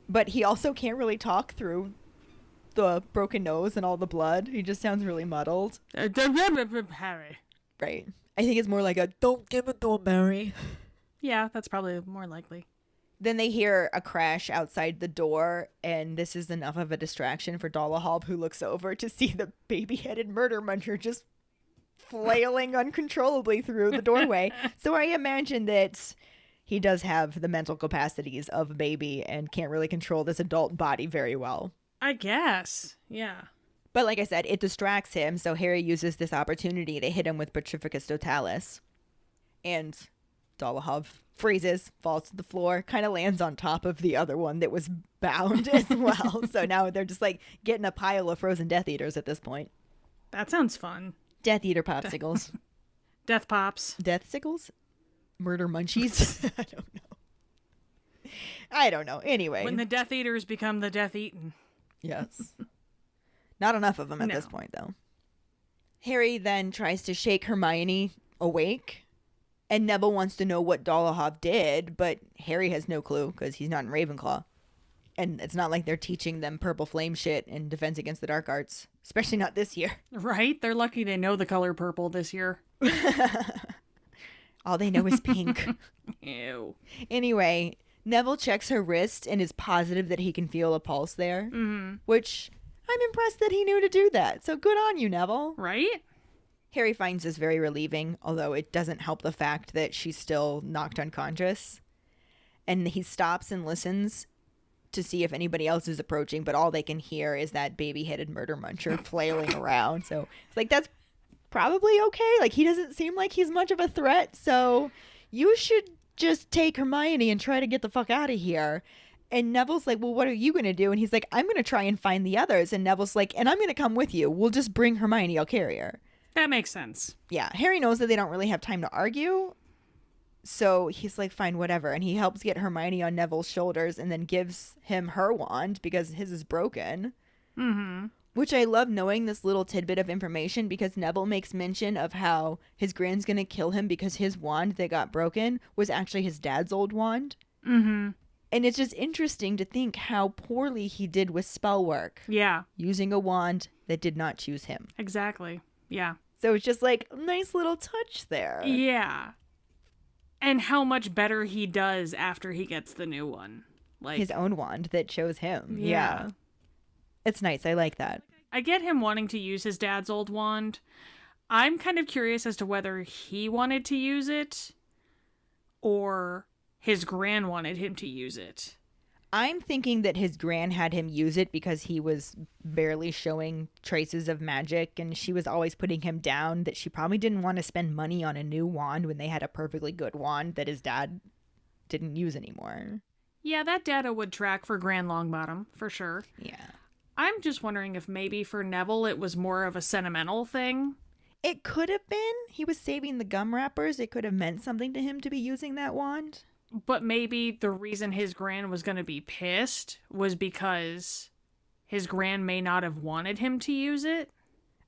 But he also can't really talk through the broken nose and all the blood. He just sounds really muddled.
Harry.
Right. I think it's more like a, don't give it to him, Harry.
Yeah, that's probably more likely.
Then they hear a crash outside the door, and this is enough of a distraction for Dolohov, who looks over to see the baby-headed murder muncher just flailing uncontrollably through the doorway. So I imagine that he does have the mental capacities of a baby and can't really control this adult body very well.
I guess. Yeah.
But like I said, it distracts him, so Harry uses this opportunity to hit him with Petrificus Totalis. And Dolohov freezes, falls to the floor, kind of lands on top of the other one that was bound as well. So now they're just like getting a pile of frozen Death Eaters at this point.
That sounds fun.
Death Eater popsicles.
Death pops.
Death sickles? Murder munchies? I don't know. Anyway.
When the Death Eaters become the Death Eaten.
Yes. Not enough of them at
No.
this point, though. Harry then tries to shake Hermione awake, and Neville wants to know what Dolohov did, but Harry has no clue because he's not in Ravenclaw. And it's not like they're teaching them purple flame shit in Defense Against the Dark Arts, especially not this year.
Right? They're lucky they know the color purple this year.
All they know is pink.
Ew.
Anyway, Neville checks her wrist and is positive that he can feel a pulse there, which I'm impressed that he knew to do that. So good on you, Neville.
Right?
Harry finds this very relieving, although it doesn't help the fact that she's still knocked unconscious. And he stops and listens to see if anybody else is approaching, but all they can hear is that baby-headed murder muncher flailing around. So it's like, that's probably okay. Like, he doesn't seem like he's much of a threat, so you should just take Hermione and try to get the fuck out of here. And Neville's like, well, what are you going to do? And he's like, I'm going to try and find the others. And Neville's like, and I'm going to come with you. We'll just bring Hermione. I'll carry her.
That makes sense.
Yeah. Harry knows that they don't really have time to argue. So he's like, fine, whatever. And he helps get Hermione on Neville's shoulders and then gives him her wand because his is broken. Which I love knowing this little tidbit of information because Neville makes mention of how his grand's going to kill him because his wand that got broken was actually his dad's old wand.
Mm-hmm.
And it's just interesting to think how poorly he did with spell work.
Yeah.
Using a wand that did not choose him.
Exactly. Yeah.
So it's just like a nice little touch there.
Yeah. And how much better he does after he gets the new one. Like
his own wand that chose him.
Yeah.
It's nice. I like that.
I get him wanting to use his dad's old wand. I'm kind of curious as to whether he wanted to use it or his gran wanted him to use it.
I'm thinking that his gran had him use it because he was barely showing traces of magic and she was always putting him down, that she probably didn't want to spend money on a new wand when they had a perfectly good wand that his dad didn't use anymore.
Yeah, that data would track for Gran Longbottom, for sure.
Yeah.
I'm just wondering if maybe for Neville it was more of a sentimental thing.
It could have been. He was saving the gum wrappers. It could have meant something to him to be using that wand.
But maybe the reason his gran was going to be pissed was because his gran may not have wanted him to use it.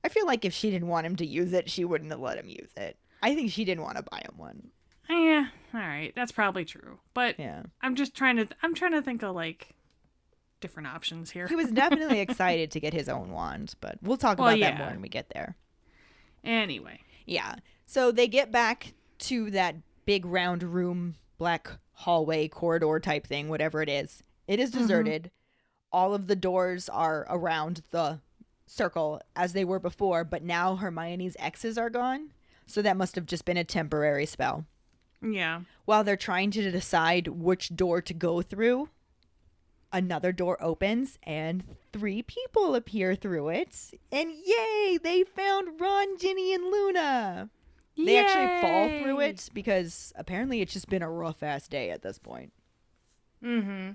I feel like if she didn't want him to use it, she wouldn't have let him use it. I think she didn't want to buy him one.
Yeah, all right, that's probably true. But
yeah.
I'm trying to think of like different options here.
He was definitely excited to get his own wand, but we'll talk about that more when we get there.
Anyway.
Yeah. So they get back to that big round room, black hallway, corridor type thing, whatever it is. It is deserted. Mm-hmm. All of the doors are around the circle as they were before, but now Hermione's X's are gone. So that must have just been a temporary spell.
Yeah.
While they're trying to decide which door to go through, another door opens and 3 people appear through it. And yay, they found Ron, Ginny, and Luna. They actually fall through it because apparently it's just been a rough ass day at this point.
Mm-hmm.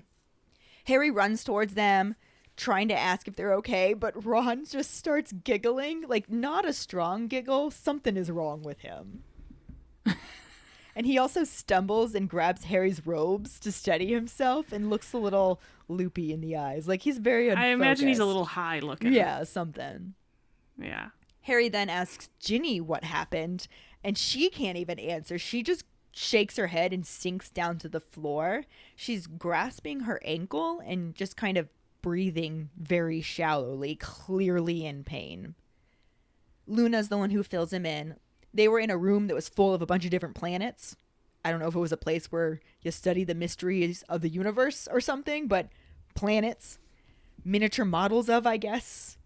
Harry runs towards them, trying to ask if they're okay, but Ron just starts giggling. Like, not a strong giggle. Something is wrong with him. And he also stumbles and grabs Harry's robes to steady himself and looks a little loopy in the eyes. Like, he's very unfocused.
I imagine he's a little high looking.
Yeah, something.
Yeah.
Harry then asks Ginny what happened, and she can't even answer. She just shakes her head and sinks down to the floor. She's grasping her ankle and just kind of breathing very shallowly, clearly in pain. Luna's the one who fills him in. They were in a room that was full of a bunch of different planets. I don't know if it was a place where you study the mysteries of the universe or something, but planets. Miniature models of, I guess.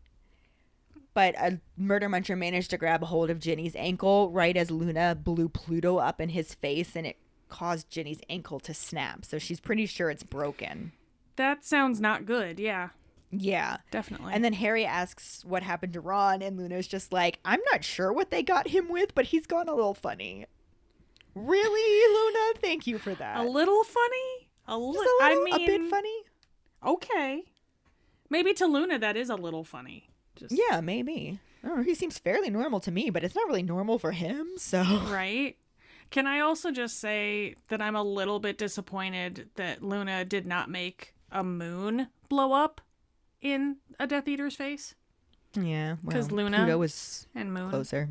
But a murder muncher managed to grab a hold of Ginny's ankle right as Luna blew Pluto up in his face, and it caused Ginny's ankle to snap. So she's pretty sure it's broken.
That sounds not good, yeah.
Yeah.
Definitely.
And then Harry asks what happened to Ron, and Luna's just like, I'm not sure what they got him with, but he's gone a little funny. Really, Luna? Thank you for that.
A little funny?
A bit funny?
Okay. Maybe to Luna that is a little funny.
Yeah, maybe. I don't know, he seems fairly normal to me, but it's not really normal for him, so.
Right. Can I also just say that I'm a little bit disappointed that Luna did not make a moon blow up in a Death Eater's face?
Yeah,
because Luna
Pluto was
and Moon
closer.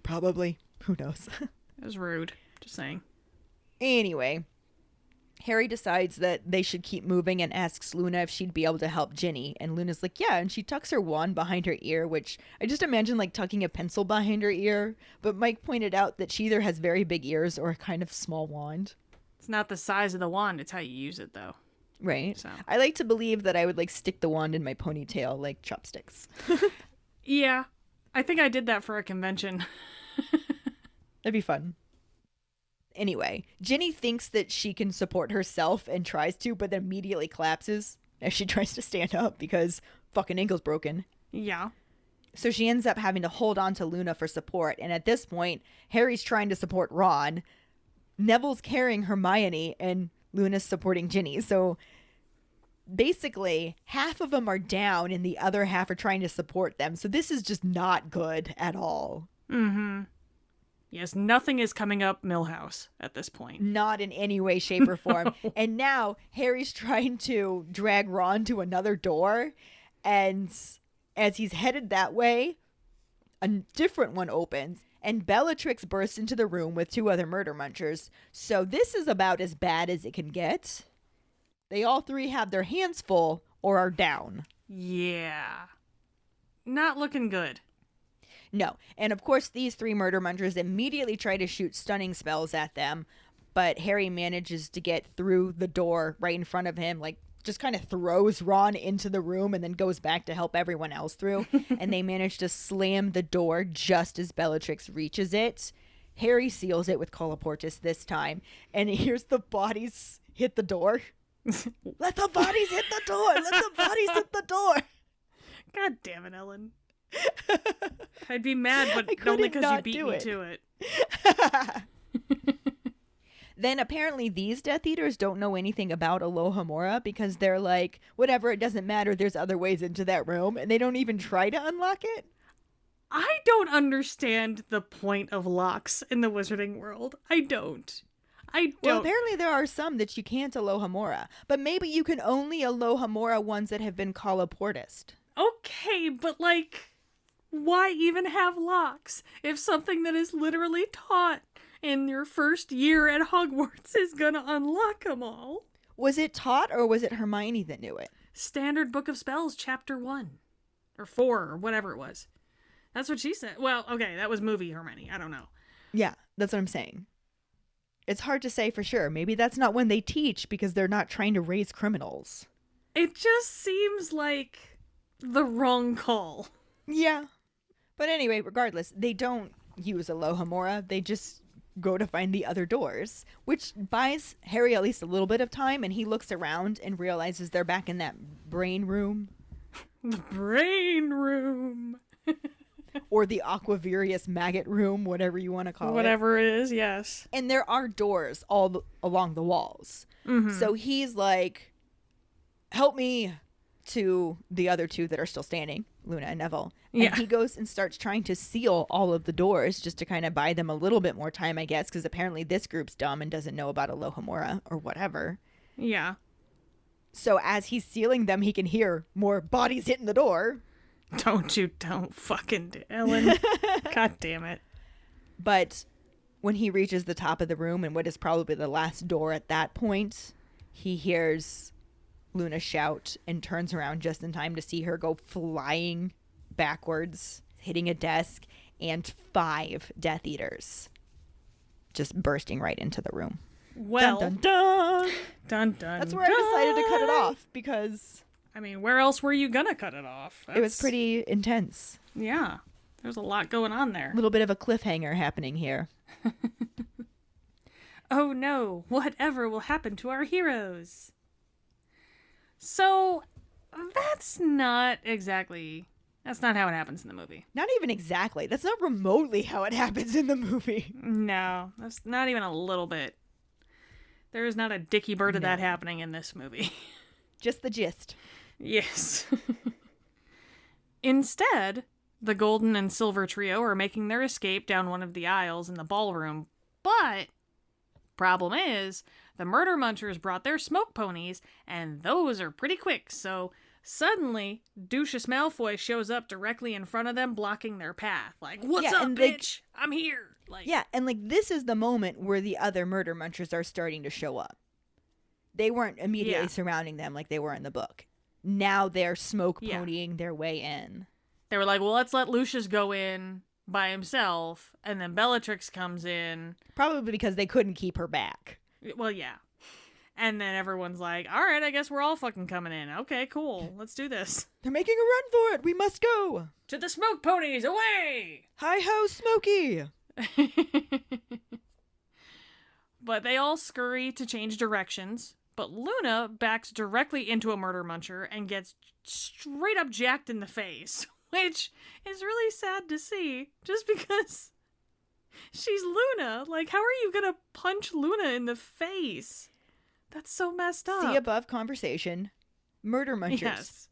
Probably. Who knows?
It was rude. Just saying.
Anyway, Harry decides that they should keep moving and asks Luna if she'd be able to help Ginny. And Luna's like, yeah, and she tucks her wand behind her ear, which I just imagine like tucking a pencil behind her ear. But Mike pointed out that she either has very big ears or a kind of small wand.
It's not the size of the wand, it's how you use it, though.
Right.
So.
I like to believe that I would like stick the wand in my ponytail like chopsticks.
Yeah. I think I did that for a convention.
That'd be fun. Anyway, Ginny thinks that she can support herself and tries to, but then immediately collapses as she tries to stand up because fucking ankle's broken.
Yeah.
So she ends up having to hold on to Luna for support. And at this point, Harry's trying to support Ron. Neville's carrying Hermione and Luna's supporting Ginny. So basically, half of them are down and the other half are trying to support them. So this is just not good at all.
Mm-hmm. Yes, nothing is coming up Millhouse at this point.
Not in any way, shape, or form. No. And now Harry's trying to drag Ron to another door, and As he's headed that way, a different one opens, and Bellatrix bursts into the room with 2 other murder munchers. So this is about as bad as it can get. They all 3 have their hands full or are down.
Yeah. Not looking good.
No. And of course, these 3 murder munchers immediately try to shoot stunning spells at them, but Harry manages to get through the door right in front of him, like just kind of throws Ron into the room and then goes back to help everyone else through. And they manage to slam the door just as Bellatrix reaches it. Harry seals it with Colloportus this time, and he hears the bodies hit the door. Let the bodies hit the door! Let the bodies hit the door!
God damn it, Ellen. I'd be mad, but
I
only
couldn't
because you
not
beat
do
me
it.
to it.
Then apparently these Death Eaters don't know anything about Alohomora because they're like, whatever, it doesn't matter, there's other ways into that room, and they don't even try to unlock it.
I don't understand the point of locks in the wizarding world. I don't.
Well, apparently there are some that you can't Alohomora, but maybe you can only Alohomora ones that have been Colloportused.
Okay, but like, why even have locks if something that is literally taught in your first year at Hogwarts is gonna unlock them all?
Was it taught, or was it Hermione that knew it?
Standard Book of Spells, Chapter 1. Or 4, or whatever it was. That's what she said. Well, okay, that was movie Hermione. I don't know.
Yeah, that's what I'm saying. It's hard to say for sure. Maybe that's not when they teach because they're not trying to raise criminals.
It just seems like the wrong call.
Yeah. But anyway, regardless, they don't use Alohomora. They just go to find the other doors, which buys Harry at least a little bit of time, and he looks around and realizes they're back in that brain room.
The brain room.
Or the Aquavirius maggot room, whatever you want to call it.
Whatever it is, yes.
And there are doors all along the walls.
Mm-hmm.
So he's like, help me, to the other 2 that are still standing, Luna and Neville. And he goes and starts trying to seal all of the doors just to kind of buy them a little bit more time, I guess, because apparently this group's dumb and doesn't know about Alohomora or whatever.
Yeah.
So as he's sealing them, he can hear more bodies hitting the door.
Don't fucking Ellen. God damn it.
But when he reaches the top of the room and what is probably the last door at that point, he hears Luna shout and turns around just in time to see her go flying backwards, hitting a desk, and 5 Death Eaters just bursting right into the room.
Well,
dun, dun, dun.
Dun, dun,
That's where I decided to cut it off because
I mean, where else were you gonna cut it off?
it was pretty intense.
Yeah, there's a lot going on there.
A little bit of a cliffhanger happening here.
Oh no, whatever will happen to our heroes? So, that's not how it happens in the movie.
Not even exactly. That's not remotely how it happens in the movie.
No, that's not even a little bit. There is not a dicky bird of that happening in this movie.
Just the gist.
Yes. Instead, the golden and silver trio are making their escape down one of the aisles in the ballroom, but problem is, the murder munchers brought their smoke ponies, and those are pretty quick, so suddenly, Lucius Malfoy shows up directly in front of them, blocking their path. Like, what's up, bitch? I'm here. Like,
yeah, and like this is the moment where the other murder munchers are starting to show up. They weren't immediately surrounding them like they were in the book. Now they're smoke ponying their way in.
They were like, well, let's let Lucius go in by himself, and then Bellatrix comes in.
Probably because they couldn't keep her back.
Well, yeah. And then everyone's like, all right, I guess we're all fucking coming in. Okay, cool. Let's do this.
They're making a run for it. We must go.
To the smoke ponies, away!
Hi-ho, Smokey!
But they all scurry to change directions. But Luna backs directly into a murder muncher and gets straight up jacked in the face. Which is really sad to see. Just because she's Luna. Like, how are you gonna punch Luna in the face? That's so messed up.
See above conversation. Murder munchers.
Yes.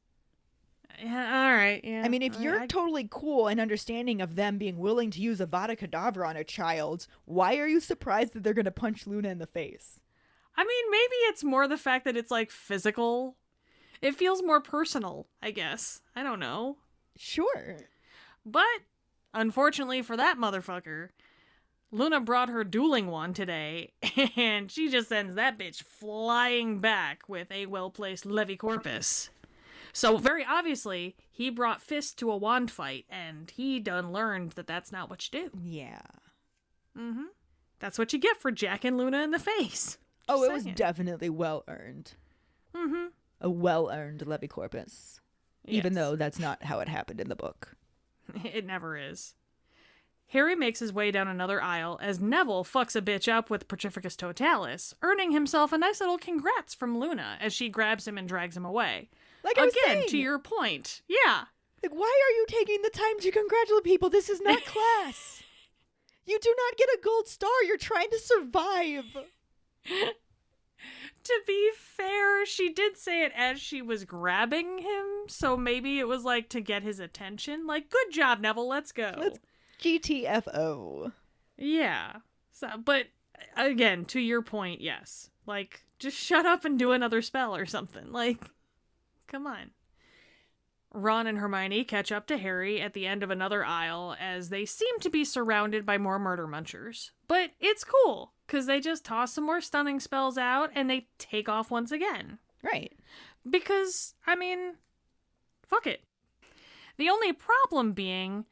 Yeah, all right. Yeah.
I mean, if you're totally cool and understanding of them being willing to use Avada Kedavra on a child, why are you surprised that they're going to punch Luna in the face?
I mean, maybe it's more the fact that it's, like, physical. It feels more personal, I guess. I don't know.
Sure.
But, unfortunately for that motherfucker, Luna brought her dueling wand today, and she just sends that bitch flying back with a well-placed Levicorpus. So, very obviously, he brought Fist to a wand fight, and he done learned that that's not what you do.
Yeah.
Mm-hmm. That's what you get for jacking Luna in the face.
Oh,
Just
it was
saying.
definitely well-earned.
Mm-hmm.
A well-earned Levicorpus. Even
Yes.
though that's not how it happened in the book.
It never is. Harry makes his way down another aisle as Neville fucks a bitch up with Petrificus Totalis, earning himself a nice little congrats from Luna as she grabs him and drags him away.
Like I was
Again,
saying,
to your point. Yeah.
like, why are you taking the time to congratulate people? This is not class. You do not get a gold star. You're trying to survive.
To be fair, she did say it as she was grabbing him, so maybe it was like to get his attention. Like, good job, Neville, let's go.
Let's GTFO.
Yeah. So, but again, to your point, yes. Like, just shut up and do another spell or something. Like, come on. Ron and Hermione catch up to Harry at the end of another aisle as they seem to be surrounded by more murder munchers. But it's cool, because they just toss some more stunning spells out and they take off once again.
Right.
Because, I mean, fuck it. The only problem being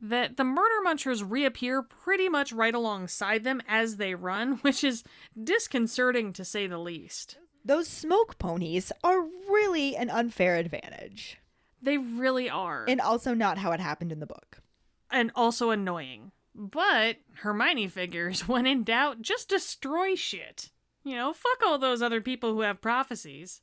that the murder munchers reappear pretty much right alongside them as they run, which is disconcerting to say the least.
Those smoke ponies are really an unfair advantage.
They really are.
And also not how it happened in the book.
And also annoying. But Hermione figures, when in doubt, just destroy shit. You know, fuck all those other people who have prophecies.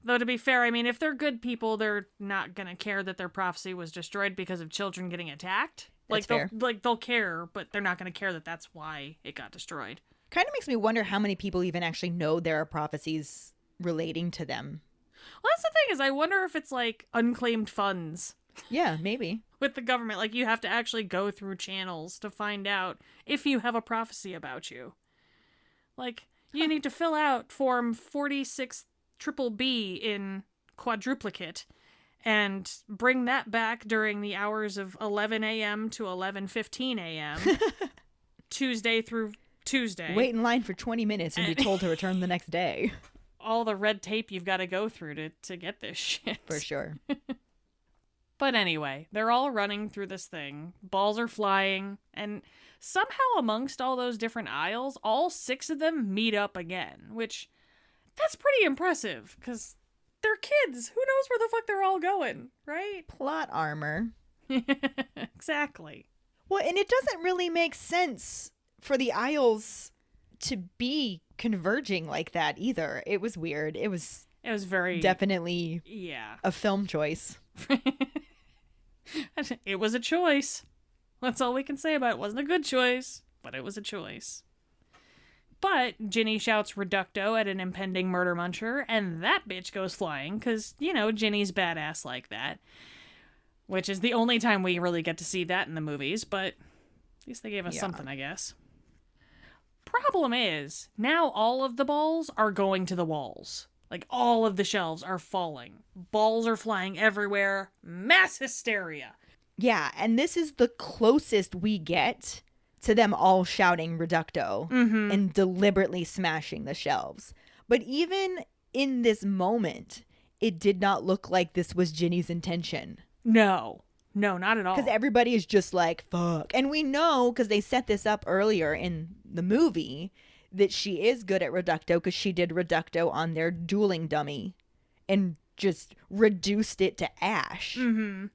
Though to be fair, I mean, if they're good people, they're not gonna care that their prophecy was destroyed because of children getting attacked.
That's fair.
They'll care, but they're not gonna care that that's why it got destroyed.
Kind of makes me wonder how many people even actually know there are prophecies relating to them.
Well, that's the thing, is I wonder if it's like unclaimed funds
Yeah, maybe.
with the government. Like, you have to actually go through channels to find out if you have a prophecy about you. Like, you need to fill out form 46 triple B in quadruplicate and bring that back during the hours of 11 a.m. to 11:15 a.m. Tuesday through Tuesday.
Wait in line for 20 minutes and be told to return the next day.
All the red tape you've got to go through to get this shit.
For sure.
But anyway, they're all running through this thing. Balls are flying, and somehow amongst all those different aisles, all 6 of them meet up again, which, that's pretty impressive, because they're kids. Who knows where the fuck they're all going, right?
Plot armor.
Exactly.
Well, and it doesn't really make sense for the aisles to be converging like that either. It was weird. It was
very...
definitely
Yeah.
a film choice.
It was a choice. That's all we can say about it. It wasn't a good choice, but it was a choice. But Ginny shouts reducto at an impending murder muncher, and that bitch goes flying, because, you know, Ginny's badass like that. Which is the only time we really get to see that in the movies, but at least they gave us something, I guess. Problem is, now all of the balls are going to the walls. Like, all of the shelves are falling. Balls are flying everywhere. Mass hysteria.
Yeah, and this is the closest we get to them all shouting reducto and deliberately smashing the shelves. But even in this moment, it did not look like this was Ginny's intention.
No, not at all.
Because everybody is just like, fuck. And we know, because they set this up earlier in the movie, that she is good at reducto because she did reducto on their dueling dummy and just reduced it to ash.
Mm-hmm.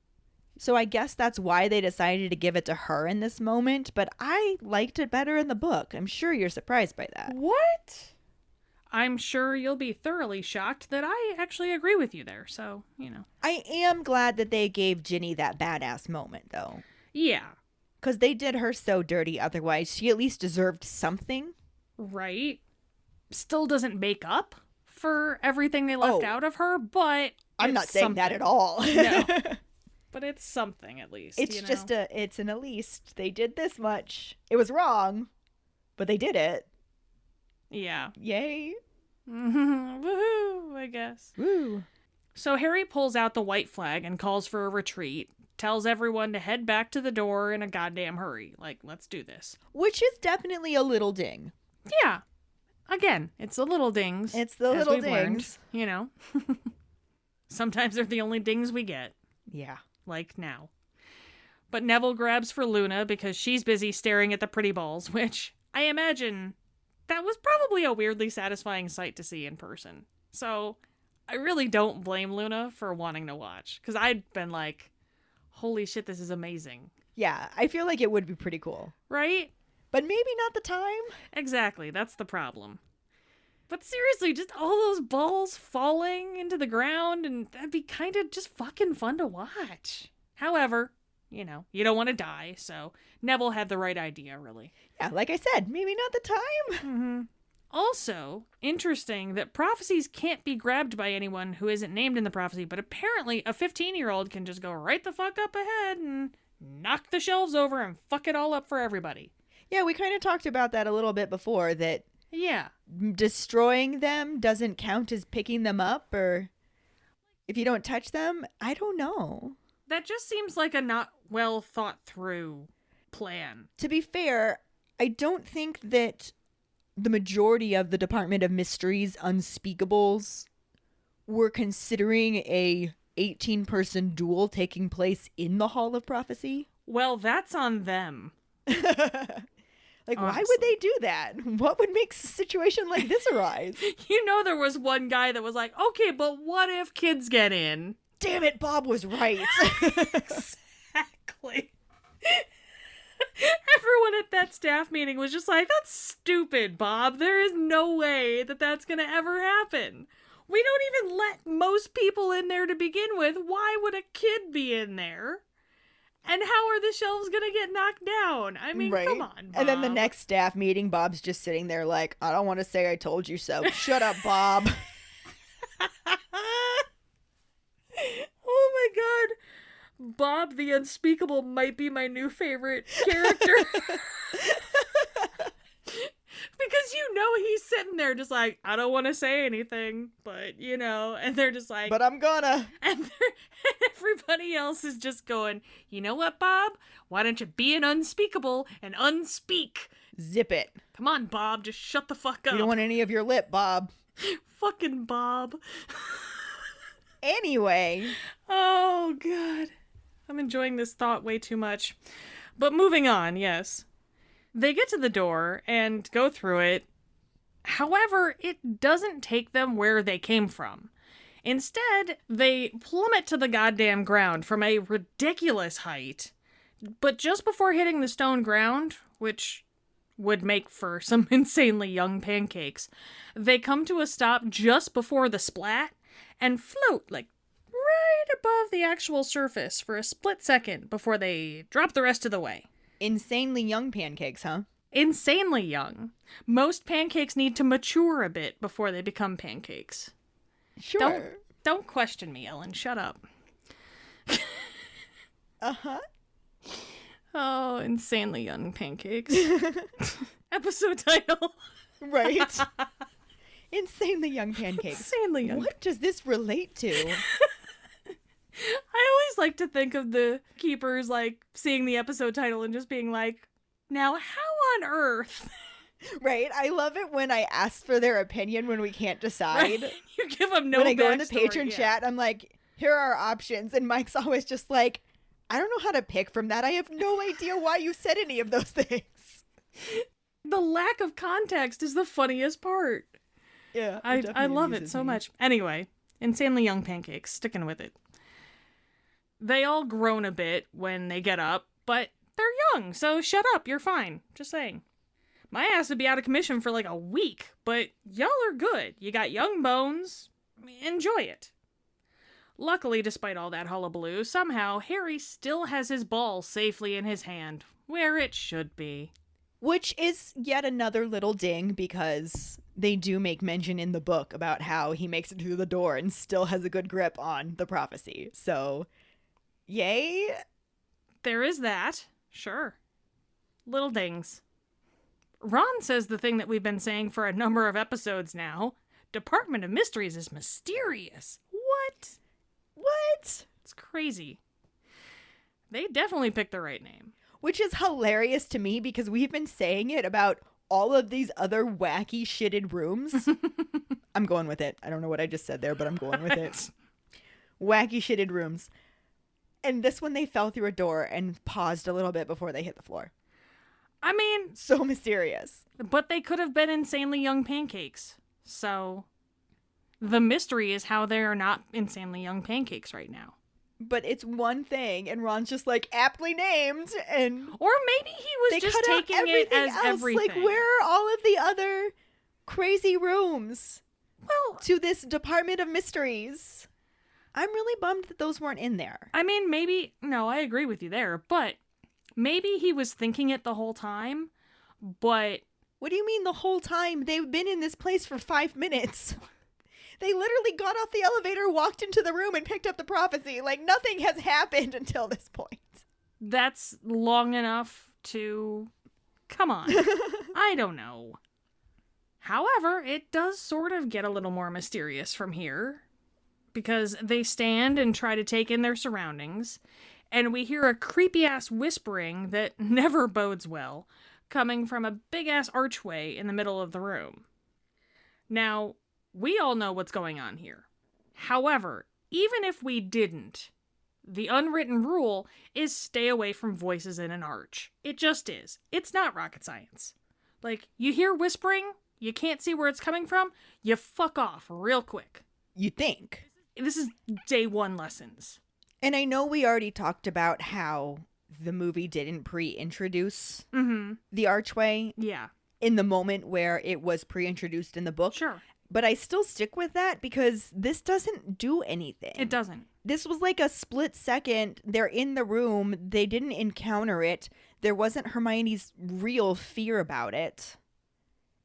So I guess that's why they decided to give it to her in this moment, but I liked it better in the book. I'm sure you're surprised by that.
What? I'm sure you'll be thoroughly shocked that I actually agree with you there, so, you know.
I am glad that they gave Ginny that badass moment, though.
Yeah.
Because they did her so dirty otherwise. She at least deserved something.
Right. Still doesn't make up for everything they left out of her, but
I'm not saying that at all.
No. But it's something, at least.
It's,
you know?
just it's an at least. They did this much. It was wrong, but they did it.
Yeah.
Yay.
Woohoo, I guess.
Woo.
So Harry pulls out the white flag and calls for a retreat, tells everyone to head back to the door in a goddamn hurry. Like, let's do this.
Which is definitely a little ding.
Yeah. Again, it's the little dings.
It's the little dings.
Learned, you know. Sometimes they're the only dings we get.
Yeah.
Like now. But Neville grabs for Luna because she's busy staring at the pretty balls, which I imagine that was probably a weirdly satisfying sight to see in person. So I really don't blame Luna for wanting to watch, because I'd been like, holy shit, this is amazing.
Yeah, I feel like it would be pretty cool.
Right?
But maybe not the time.
Exactly, that's the problem. But seriously, just all those balls falling into the ground, and that'd be kind of just fucking fun to watch. However, you know, you don't want to die, so Neville had the right idea, really.
Yeah, like I said, maybe not the time.
Mm-hmm. Also, interesting that prophecies can't be grabbed by anyone who isn't named in the prophecy, but apparently a 15-year-old can just go right the fuck up ahead and knock the shelves over and fuck it all up for everybody.
Yeah, we kind of talked about that a little bit before, that
yeah,
destroying them doesn't count as picking them up, or if you don't touch them, I don't know.
That just seems like a not well thought through plan.
To be fair, I don't think that the majority of the Department of Mysteries Unspeakables were considering a 18-person duel taking place in the Hall of Prophecy.
Well, that's on them.
Like,
honestly,
why would they do that? What would make a situation like this arise?
You know, there was one guy that was like, okay, but what if kids get in?
Damn it, Bob was right.
Exactly. Everyone at that staff meeting was just like, that's stupid, Bob. There is no way that that's going to ever happen. We don't even let most people in there to begin with. Why would a kid be in there? And how are the shelves going to get knocked down? I mean,
right?
Come on, Bob.
And then the next staff meeting, Bob's just sitting there like, I don't want to say I told you so. Shut up, Bob.
Oh my god. Bob the Unspeakable might be my new favorite character. Because you know he's sitting there just like, I don't want to say anything, but you know, and they're just like,
but I'm gonna.
And everybody else is just going, you know what, Bob? Why don't you be an unspeakable and unspeak?
Zip it.
Come on, Bob, just shut the fuck up.
You don't want any of your lip, Bob.
Fucking Bob.
Anyway.
Oh, God. I'm enjoying this thought way too much. But moving on, yes. They get to the door and go through it. However, it doesn't take them where they came from. Instead, they plummet to the goddamn ground from a ridiculous height. But just before hitting the stone ground, which would make for some insanely young pancakes, they come to a stop just before the splat and float like right above the actual surface for a split second before they drop the rest of the way.
Insanely young pancakes, huh?
Insanely young. Most pancakes need to mature a bit before they become pancakes.
Sure.
Don't question me, Ellen. Shut up.
Uh-huh.
Oh, insanely young pancakes. Episode title.
Right. Insanely young pancakes.
Insanely young.
What does this relate to?
I always like to think of the keepers like seeing the episode title and just being like, now how on earth?
Right. I love it when I ask for their opinion when we can't decide.
Right? You give them no
when I go in the
backstory,
patron
yeah.
chat, I'm like, here are our options. And Mike's always just like, I don't know how to pick from that. I have no idea why you said any of those things.
The lack of context is the funniest part.
Yeah.
I love it so much. Anyway, insanely young pancakes, sticking with it. They all groan a bit when they get up, but they're young, so shut up, you're fine. Just saying. My ass would be out of commission for like a week, but y'all are good. You got young bones. Enjoy it. Luckily, despite all that hullabaloo, somehow Harry still has his ball safely in his hand, where it should be.
Which is yet another little ding, because they do make mention in the book about how he makes it through the door and still has a good grip on the prophecy. So, yay.
There is that. Sure. Little dings. Ron says the thing that we've been saying for a number of episodes now. Department of Mysteries is mysterious. What?
What?
It's crazy. They definitely picked the right name.
Which is hilarious to me because we've been saying it about all of these other wacky shitted rooms. I'm going with it. I don't know what I just said there, but I'm going with it. Wacky shitted rooms. And this one, they fell through a door and paused a little bit before they hit the floor.
I mean...
So mysterious.
But they could have been insanely young pancakes. So the mystery is how they are not insanely young pancakes right now.
But it's one thing, and Ron's just like aptly named, and
or maybe he was just taking it as everything.
Like, where are all of the other crazy rooms?
Well,
to this Department of Mysteries. I'm really bummed that those weren't in there.
I mean, maybe no, I agree with you there, but maybe he was thinking it the whole time. But
what do you mean the whole time? They've been in this place for 5 minutes. They literally got off the elevator, walked into the room, and picked up the prophecy. Like, nothing has happened until this point.
That's long enough to... Come on. I don't know. However, it does sort of get a little more mysterious from here. Because they stand and try to take in their surroundings. And we hear a creepy-ass whispering that never bodes well, coming from a big-ass archway in the middle of the room. Now... we all know what's going on here. However, even if we didn't, the unwritten rule is stay away from voices in an arch. It just is. It's not rocket science. Like, you hear whispering, you can't see where it's coming from, you fuck off real quick.
You think.
This is day one lessons.
And I know we already talked about how the movie didn't pre-introduce the archway.
Yeah.
In the moment where it was pre-introduced in the book.
Sure.
But I still stick with that because this doesn't do anything.
It doesn't.
This was like a split second. They're in the room. They didn't encounter it. There wasn't Hermione's real fear about it.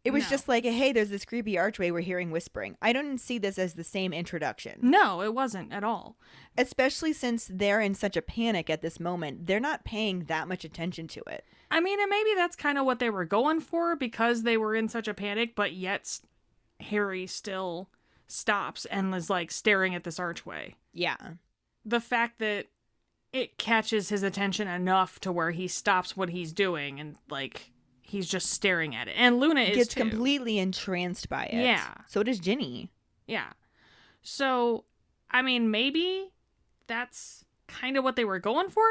It was just like, hey, there's this creepy archway. We're hearing whispering. I don't see this as the same introduction.
No, it wasn't at all.
Especially since they're in such a panic at this moment. They're not paying that much attention to it.
I mean, and maybe that's kind of what they were going for because they were in such a panic, but yet... Harry still stops and is like staring at this archway.
Yeah.
The fact that it catches his attention enough to where he stops what he's doing and like he's just staring at it. And Luna
gets
too.
Completely entranced by it.
Yeah.
So does Ginny.
Yeah. So, I mean, maybe that's kind of what they were going for.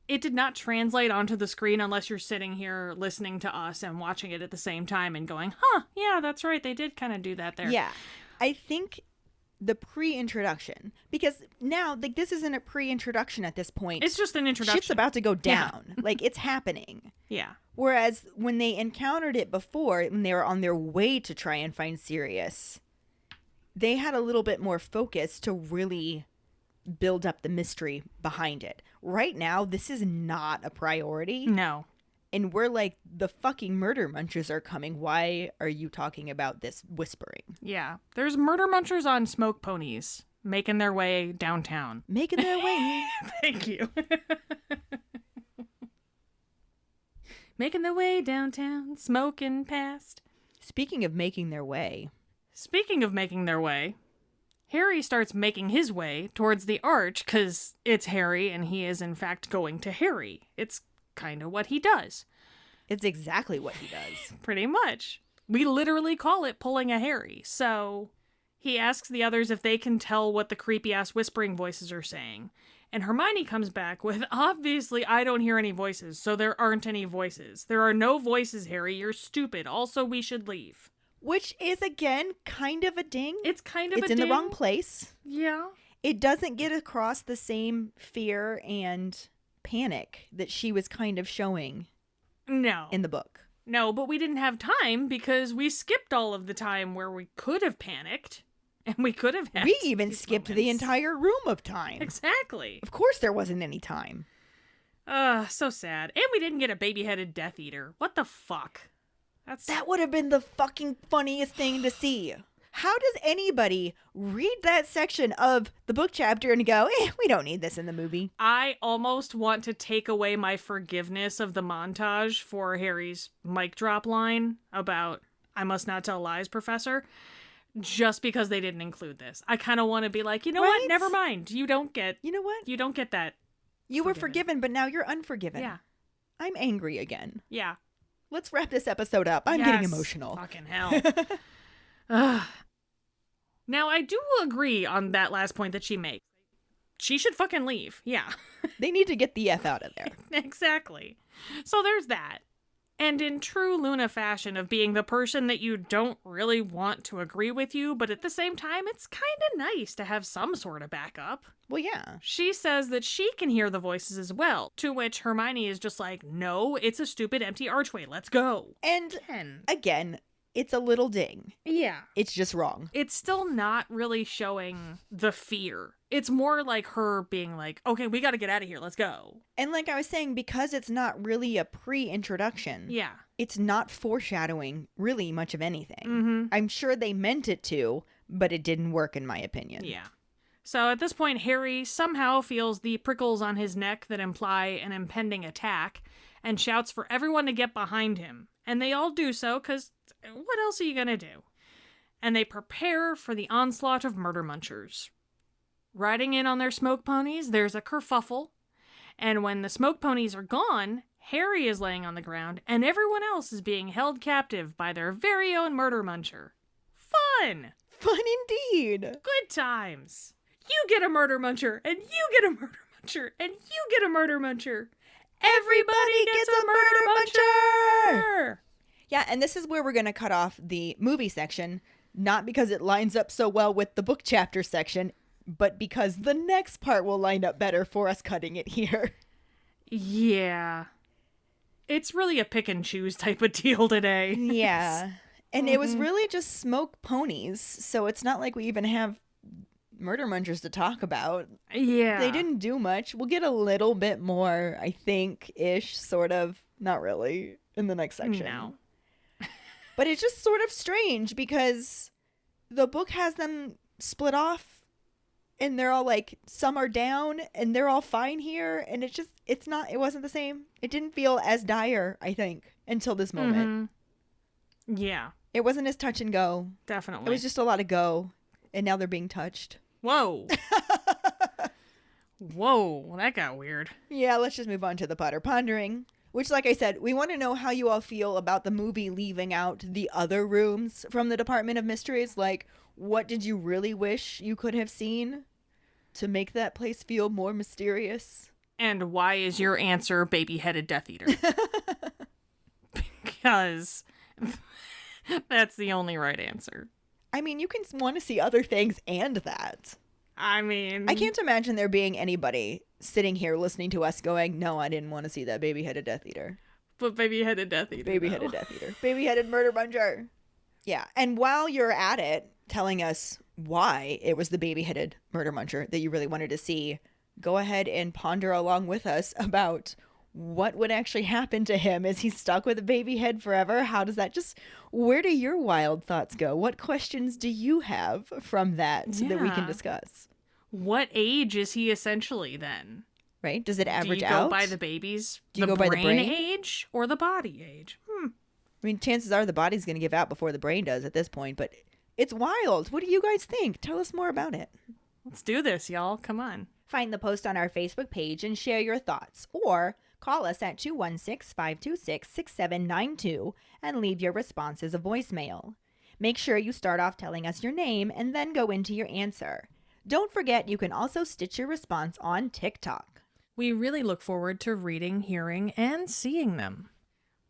It did not translate onto the screen unless you're sitting here listening to us and watching it at the same time and going, yeah, that's right. They did kind of do that there.
Yeah. I think the pre-introduction, because now, like, this isn't a pre-introduction at this point.
It's just an introduction.
Shit's about to go down. Like, it's happening.
Yeah.
Whereas when they encountered it before, when they were on their way to try and find Sirius, they had a little bit more focus to really build up the mystery behind it. Right now, this is not a priority.
No.
And we're like, the fucking murder munchers are coming. Why are you talking about this whispering?
Yeah. There's murder munchers on smoke ponies making their way downtown.
Making their way.
Thank you. Making their way downtown, smoking past.
Speaking of making their way.
Speaking of making their way, Harry starts making his way towards the arch because it's Harry and he is in fact going to Harry. It's kind of what he does.
It's exactly what he does.
Pretty much. We literally call it pulling a Harry. So he asks the others if they can tell what the creepy-ass whispering voices are saying. And Hermione comes back with, obviously, I don't hear any voices, so there aren't any voices. There are no voices, Harry. You're stupid. Also, we should leave.
Which is, again, kind of a ding.
It's kind of a ding.
It's in the wrong place.
Yeah.
It doesn't get across the same fear and panic that she was kind of showing in the book.
No, but we didn't have time because we skipped all of the time where we could have panicked and we could have had
We even skipped the entire room of time.
Exactly.
Of course there wasn't any time.
So sad. And we didn't get a baby-headed Death Eater. What the fuck?
That would have been the fucking funniest thing to see. How does anybody read that section of the book chapter and go, we don't need this in the movie?
I almost want to take away my forgiveness of the montage for Harry's mic drop line about, I must not tell lies, Professor, just because they didn't include this. I kind of want to be like, you know what? Never mind. You don't get that.
You were forgiven, but now you're unforgiven.
Yeah.
I'm angry again.
Yeah.
Let's wrap this episode up. I'm getting emotional.
Fucking hell. Now, I do agree on that last point that she makes. She should fucking leave. Yeah.
They need to get the F out of there.
Exactly. So there's that. And in true Luna fashion of being the person that you don't really want to agree with you, but at the same time, it's kind of nice to have some sort of backup.
Well, yeah.
She says that she can hear the voices as well, to which Hermione is just like, no, it's a stupid empty archway. Let's go.
And again, it's a little ding.
Yeah.
It's just wrong.
It's still not really showing the fear. It's more like her being like, okay, we got to get out of here. Let's go.
And like I was saying, because it's not really a pre-introduction.
Yeah.
It's not foreshadowing really much of anything.
Mm-hmm.
I'm sure they meant it to, but it didn't work in my opinion.
Yeah. So at this point, Harry somehow feels the prickles on his neck that imply an impending attack and shouts for everyone to get behind him. And they all do so, because what else are you going to do? And they prepare for the onslaught of murder munchers. Riding in on their smoke ponies, there's a kerfuffle. And when the smoke ponies are gone, Harry is laying on the ground, and everyone else is being held captive by their very own murder muncher. Fun!
Fun indeed!
Good times! You get a murder muncher, and you get a murder muncher, and you get a murder muncher. Everybody gets a murder muncher!
Yeah, and this is where we're going to cut off the movie section, not because it lines up so well with the book chapter section, but because the next part will line up better for us cutting it here.
Yeah. It's really a pick and choose type of deal today.
Yeah. And it was really just smoke ponies, so it's not like we even have murder munchers to talk about.
Yeah.
They didn't do much. We'll get a little bit more, I think, ish, sort of. Not really, in the next section.
No.
But it's just sort of strange because the book has them split off and they're all like, some are down and they're all fine here. And it wasn't the same. It didn't feel as dire, I think, until this moment.
Mm-hmm. Yeah.
It wasn't as touch and go.
Definitely.
It was just a lot of go. And now they're being touched.
Whoa. Whoa, that got weird.
Yeah, let's just move on to the Potter Pondering. Which, like I said, we want to know how you all feel about the movie leaving out the other rooms from the Department of Mysteries. Like, what did you really wish you could have seen to make that place feel more mysterious?
And why is your answer baby-headed Death Eater? Because that's the only right answer.
I mean, you can want to see other things and that.
I mean,
I can't imagine there being anybody sitting here listening to us going, no, I didn't want to see that baby-headed Death Eater.
But baby-headed Death Eater.
Baby-headed Death Eater. Baby-headed murder muncher. Yeah. And while you're at it, telling us why it was the baby-headed murder muncher that you really wanted to see, go ahead and ponder along with us about what would actually happen to him. Is he stuck with a baby head forever? How does that where do your wild thoughts go? What questions do you have from that that we can discuss?
What age is he essentially then?
Right? Does it average out?
Do you go by the baby's brain age or the body age?
I mean, chances are the body's going to give out before the brain does at this point, but it's wild. What do you guys think? Tell us more about it.
Let's do this, y'all. Come on.
Find the post on our Facebook page and share your thoughts, or call us at 216-526-6792 and leave your response as a voicemail. Make sure you start off telling us your name and then go into your answer. Don't forget you can also stitch your response on TikTok.
We really look forward to reading, hearing, and seeing them.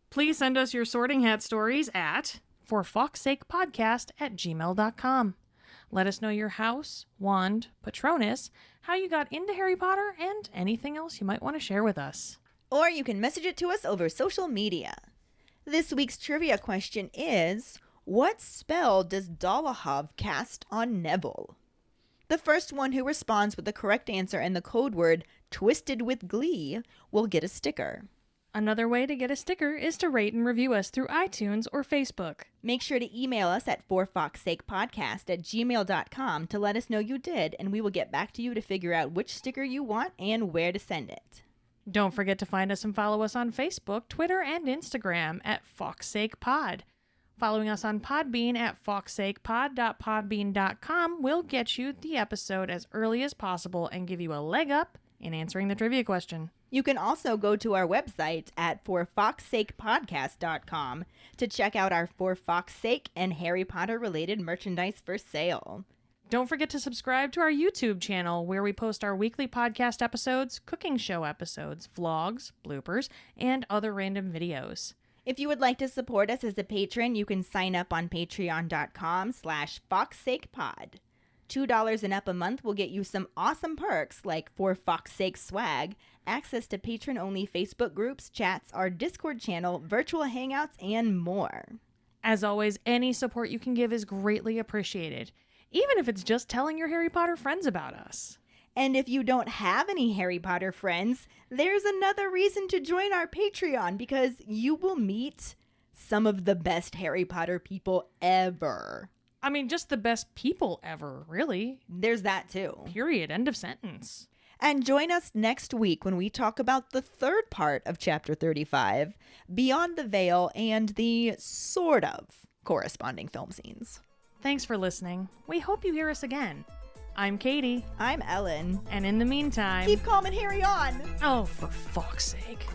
Please send us your Sorting Hat stories at forfawkesakepodcast@gmail.com. Let us know your house, wand, Patronus, how you got into Harry Potter, and anything else you might want to share with us.
Or you can message it to us over social media. This week's trivia question is, what spell does Dolohov cast on Neville? The first one who responds with the correct answer and the code word twisted with glee will get a sticker.
Another way to get a sticker is to rate and review us through iTunes or Facebook.
Make sure to email us at forfawkesakepodcast@gmail.com to let us know you did, and we will get back to you to figure out which sticker you want and where to send it.
Don't forget to find us and follow us on Facebook, Twitter, and Instagram at FawkesAkePod. Following us on Podbean at fawkesakepod.podbean.com will get you the episode as early as possible and give you a leg up in answering the trivia question.
You can also go to our website at forfawkesakepodcast.com to check out our For Fawkes Sake and Harry Potter related merchandise for sale.
Don't forget to subscribe to our YouTube channel where we post our weekly podcast episodes, cooking show episodes, vlogs, bloopers, and other random videos.
If you would like to support us as a patron, you can sign up on patreon.com/FawkesSakePod. $2 and up a month will get you some awesome perks like For Fawkes Sake swag, access to patron-only Facebook groups, chats, our Discord channel, virtual hangouts, and more.
As always, any support you can give is greatly appreciated, even if it's just telling your Harry Potter friends about us.
And if you don't have any Harry Potter friends, there's another reason to join our Patreon, because you will meet some of the best Harry Potter people ever.
I mean, just the best people ever, really.
There's that too.
Period. End of sentence.
And join us next week when we talk about the third part of Chapter 35, Beyond the Veil, and the sort of corresponding film scenes.
Thanks for listening. We hope you hear us again. I'm Keighty.
I'm Ellen.
And in the meantime...
keep calm and Harry on!
Oh, for fuck's sake.